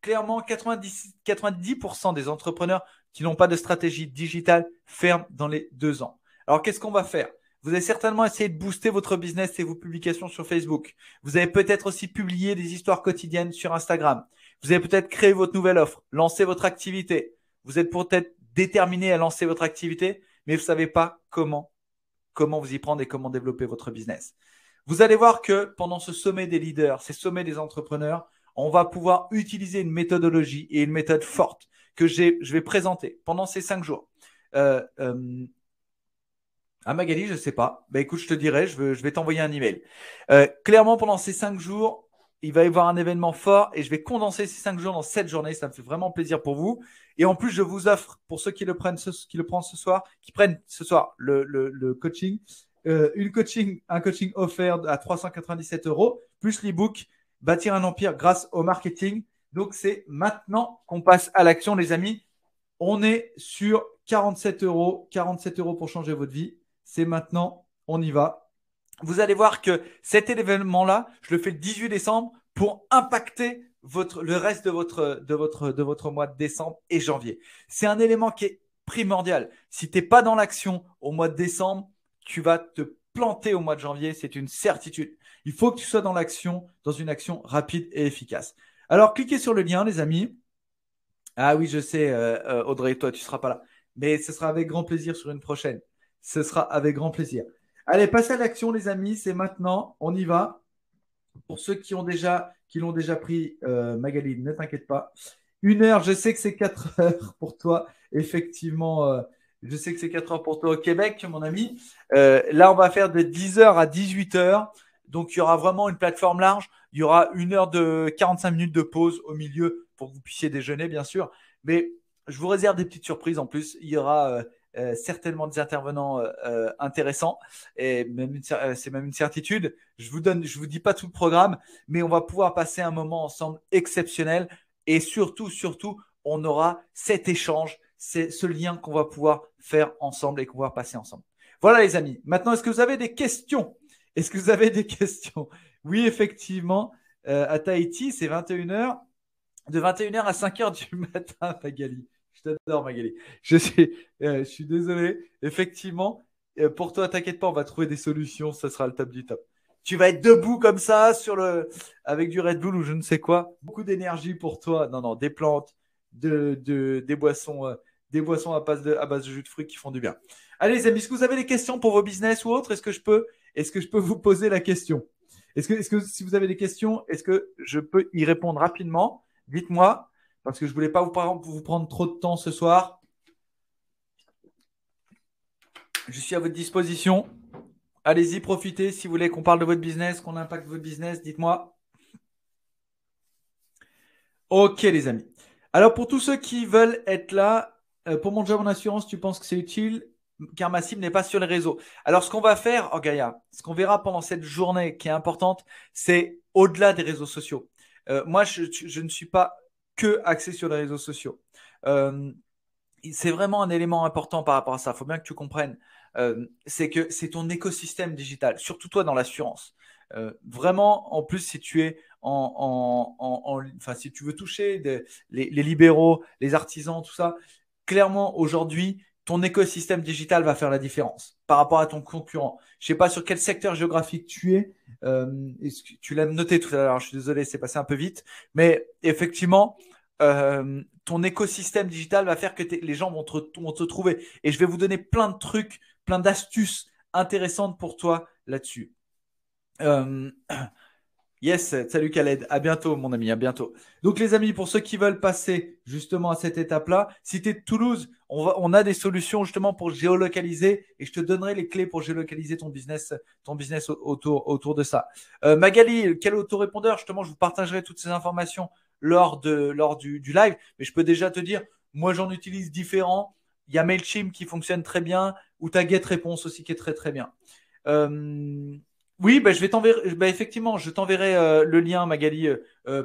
Clairement, 90% des entrepreneurs qui n'ont pas de stratégie digitale ferment dans les 2 ans. Alors, qu'est-ce qu'on va faire? Vous allez certainement essayer de booster votre business et vos publications sur Facebook. Vous allez peut-être aussi publier des histoires quotidiennes sur Instagram. Vous allez peut-être créer votre nouvelle offre, lancer votre activité. Vous êtes peut-être déterminé à lancer votre activité, mais vous ne savez pas comment vous y prendre et comment développer votre business. Vous allez voir que pendant ce sommet des leaders, ces sommets des entrepreneurs, on va pouvoir utiliser une méthodologie et une méthode forte que je vais présenter pendant ces 5 jours. Magali, je ne sais pas. Écoute, je te dirai, je vais t'envoyer un email. Clairement, pendant ces 5 jours, il va y avoir un événement fort et je vais condenser ces 5 jours dans 7 journées. Ça me fait vraiment plaisir pour vous. Et en plus, je vous offre, pour ceux qui le prennent ce soir, qui prennent ce soir le coaching, un coaching offert à 397 € plus l'e-book Bâtir un empire grâce au marketing. Donc, c'est maintenant qu'on passe à l'action, les amis. On est sur 47 €. 47 € pour changer votre vie. C'est maintenant, on y va. Vous allez voir que cet événement-là, je le fais le 18 décembre pour impacter le reste de votre mois de décembre et janvier. C'est un élément qui est primordial. Si tu n'es pas dans l'action au mois de décembre, tu vas te planter au mois de janvier, c'est une certitude. Il faut que tu sois dans l'action, dans une action rapide et efficace. Alors, cliquez sur le lien, les amis. Ah oui, je sais, Audrey, toi, tu ne seras pas là. Mais ce sera avec grand plaisir sur une prochaine. Ce sera avec grand plaisir. Allez, passez à l'action, les amis. C'est maintenant. On y va. Pour ceux qui l'ont déjà pris, Magali, ne t'inquiète pas. 1 heure, je sais que c'est 4 heures pour toi. Effectivement, je sais que c'est 4 heures pour toi au Québec, mon ami. Là, on va faire de 10 heures à 18 heures. Donc, il y aura vraiment une plateforme large. Il y aura 1 heure de 45 minutes de pause au milieu pour que vous puissiez déjeuner, bien sûr. Mais je vous réserve des petites surprises en plus. Il y aura certainement des intervenants intéressants. Et c'est même une certitude. Je vous dis pas tout le programme, mais on va pouvoir passer un moment ensemble exceptionnel. Et surtout, on aura cet échange, c'est ce lien qu'on va pouvoir faire ensemble et qu'on va passer ensemble. Voilà, les amis. Maintenant, est-ce que vous avez des questions? Oui, effectivement. À Tahiti, c'est 21 heures. De 21 heures à 5 heures du matin, Magali. Je t'adore, Magali. Je suis désolé. Effectivement, pour toi, t'inquiète pas, on va trouver des solutions. Ça sera le top du top. Tu vas être debout comme ça avec du Red Bull ou je ne sais quoi. Beaucoup d'énergie pour toi. Non, des plantes, des boissons à base de jus de fruits qui font du bien. Allez, les amis, est-ce que vous avez des questions pour vos business ou autres? Est-ce que je peux vous poser la question? Est-ce que si vous avez des questions, est-ce que je peux y répondre rapidement? Dites-moi, parce que je ne voulais pas vous prendre trop de temps ce soir. Je suis à votre disposition. Allez-y, profitez. Si vous voulez qu'on parle de votre business, qu'on impacte votre business, dites-moi. Ok, les amis. Alors, pour tous ceux qui veulent être là, pour mon job en assurance, tu penses que c'est utile car ma cible n'est pas sur les réseaux. Alors, ce qu'on va faire, Gaïa, ce qu'on verra pendant cette journée qui est importante, c'est au-delà des réseaux sociaux. Moi, je ne suis pas que axé sur les réseaux sociaux. C'est vraiment un élément important par rapport à ça. Il faut bien que tu comprennes. C'est que c'est ton écosystème digital, surtout toi dans l'assurance. Vraiment, en plus, si tu es si tu veux toucher les libéraux, les artisans, tout ça, clairement, aujourd'hui, ton écosystème digital va faire la différence par rapport à ton concurrent. Je ne sais pas sur quel secteur géographique tu es. Tu l'as noté tout à l'heure, je suis désolé, c'est passé un peu vite. Mais effectivement, ton écosystème digital va faire que les gens vont te trouver. Et je vais vous donner plein de trucs, plein d'astuces intéressantes pour toi là-dessus. Yes, salut Khaled, à bientôt mon ami, à bientôt. Donc les amis, pour ceux qui veulent passer justement à cette étape-là, si tu es de Toulouse, on a des solutions justement pour géolocaliser et je te donnerai les clés pour géolocaliser ton business autour de ça. Magali, quel autorépondeur? Justement, je vous partagerai toutes ces informations lors du live, mais je peux déjà te dire, moi j'en utilise différents. Il y a Mailchimp qui fonctionne très bien ou ta GetRéponse aussi qui est très très bien. Oui, je vais t'enverrai. Effectivement, je t'enverrai le lien, Magali,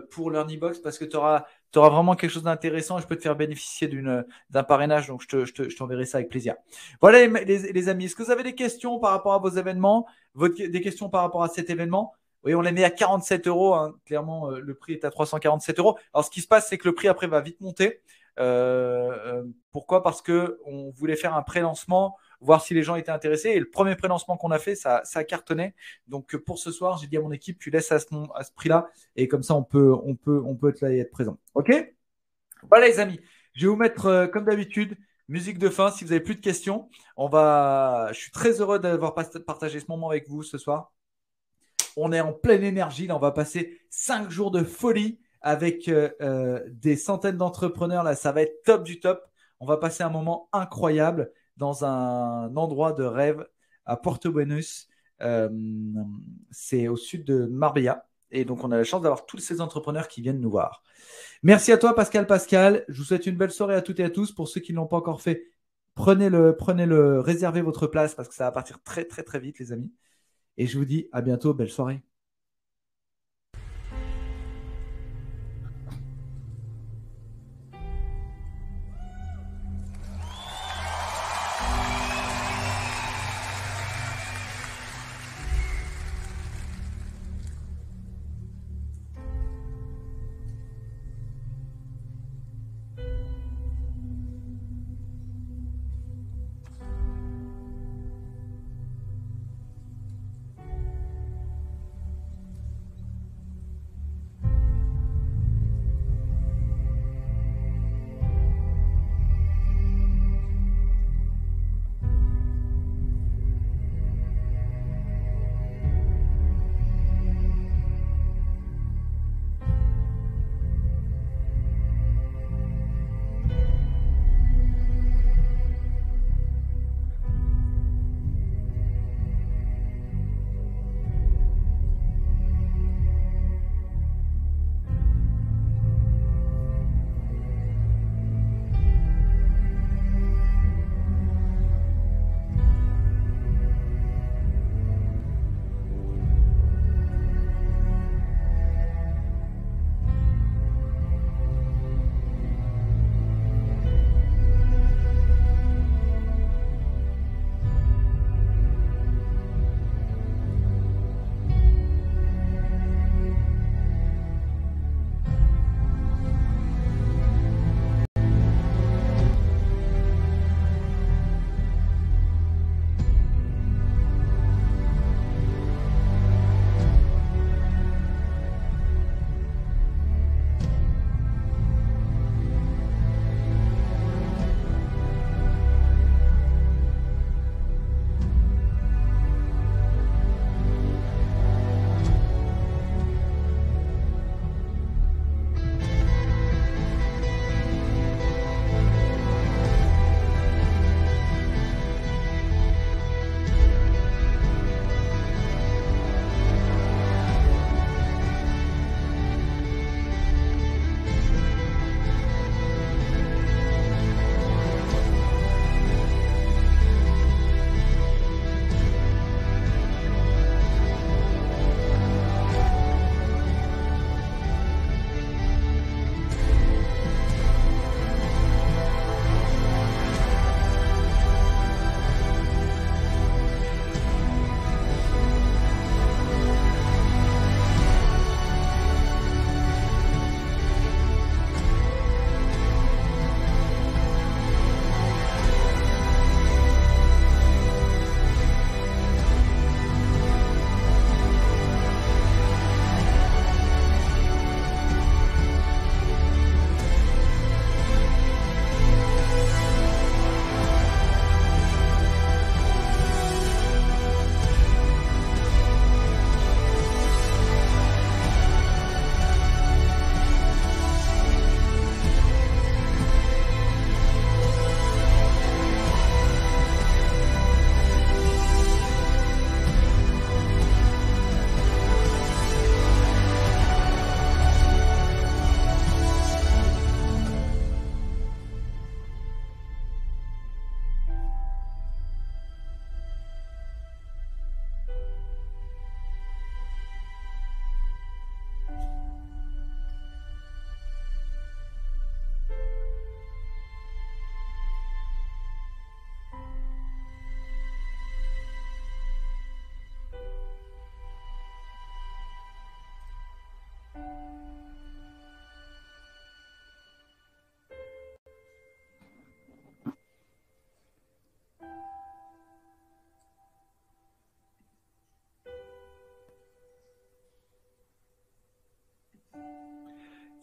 pour l'Earnybox parce que tu auras tu auras vraiment quelque chose d'intéressant et je peux te faire bénéficier d'un parrainage. Donc, je t'enverrai ça avec plaisir. Voilà, les amis. Est-ce que vous avez des questions par rapport à vos événements, des questions par rapport à cet événement? Oui, on l'a mis à 47 euros. Hein. Clairement, le prix est à 347 euros. Alors, ce qui se passe, c'est que le prix après va vite monter. Pourquoi? Parce qu'on voulait faire un pré-lancement, voir si les gens étaient intéressés. Et le premier pré-lancement qu'on a fait, ça a cartonné. Donc, pour ce soir, j'ai dit à mon équipe, tu laisses à ce prix-là. Et comme ça, on peut être là et être présent. OK? Voilà, les amis. Je vais vous mettre, comme d'habitude, musique de fin. Si vous n'avez plus de questions, je suis très heureux d'avoir partagé ce moment avec vous ce soir. On est en pleine énergie. Là, on va passer 5 jours de folie avec des centaines d'entrepreneurs. Là, ça va être top du top. On va passer un moment incroyable dans un endroit de rêve à Porto Buenos. C'est au sud de Marbella. Et donc, on a la chance d'avoir tous ces entrepreneurs qui viennent nous voir. Merci à toi, Pascal. Je vous souhaite une belle soirée à toutes et à tous. Pour ceux qui ne l'ont pas encore fait, prenez-le, réservez votre place parce que ça va partir très, très, très vite, les amis. Et je vous dis à bientôt. Belle soirée.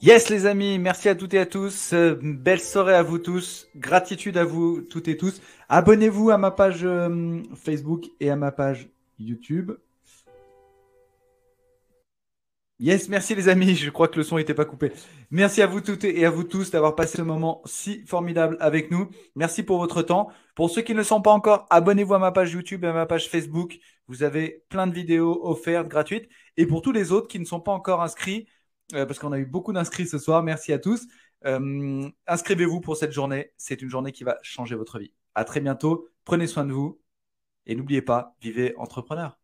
Yes les amis, merci à toutes et à tous. Belle soirée à vous tous. Gratitude à vous toutes et tous. Abonnez-vous à ma page Facebook et à ma page YouTube. Yes, merci les amis. Je crois que le son n'était pas coupé. Merci à vous toutes et à vous tous d'avoir passé ce moment si formidable avec nous. Merci pour votre temps. Pour ceux qui ne le sont pas encore, abonnez-vous à ma page YouTube et à ma page Facebook. Vous avez plein de vidéos offertes, gratuites. Et pour tous les autres qui ne sont pas encore inscrits, parce qu'on a eu beaucoup d'inscrits ce soir, merci à tous. Inscrivez-vous pour cette journée. C'est une journée qui va changer votre vie. À très bientôt. Prenez soin de vous. Et n'oubliez pas, vivez entrepreneur.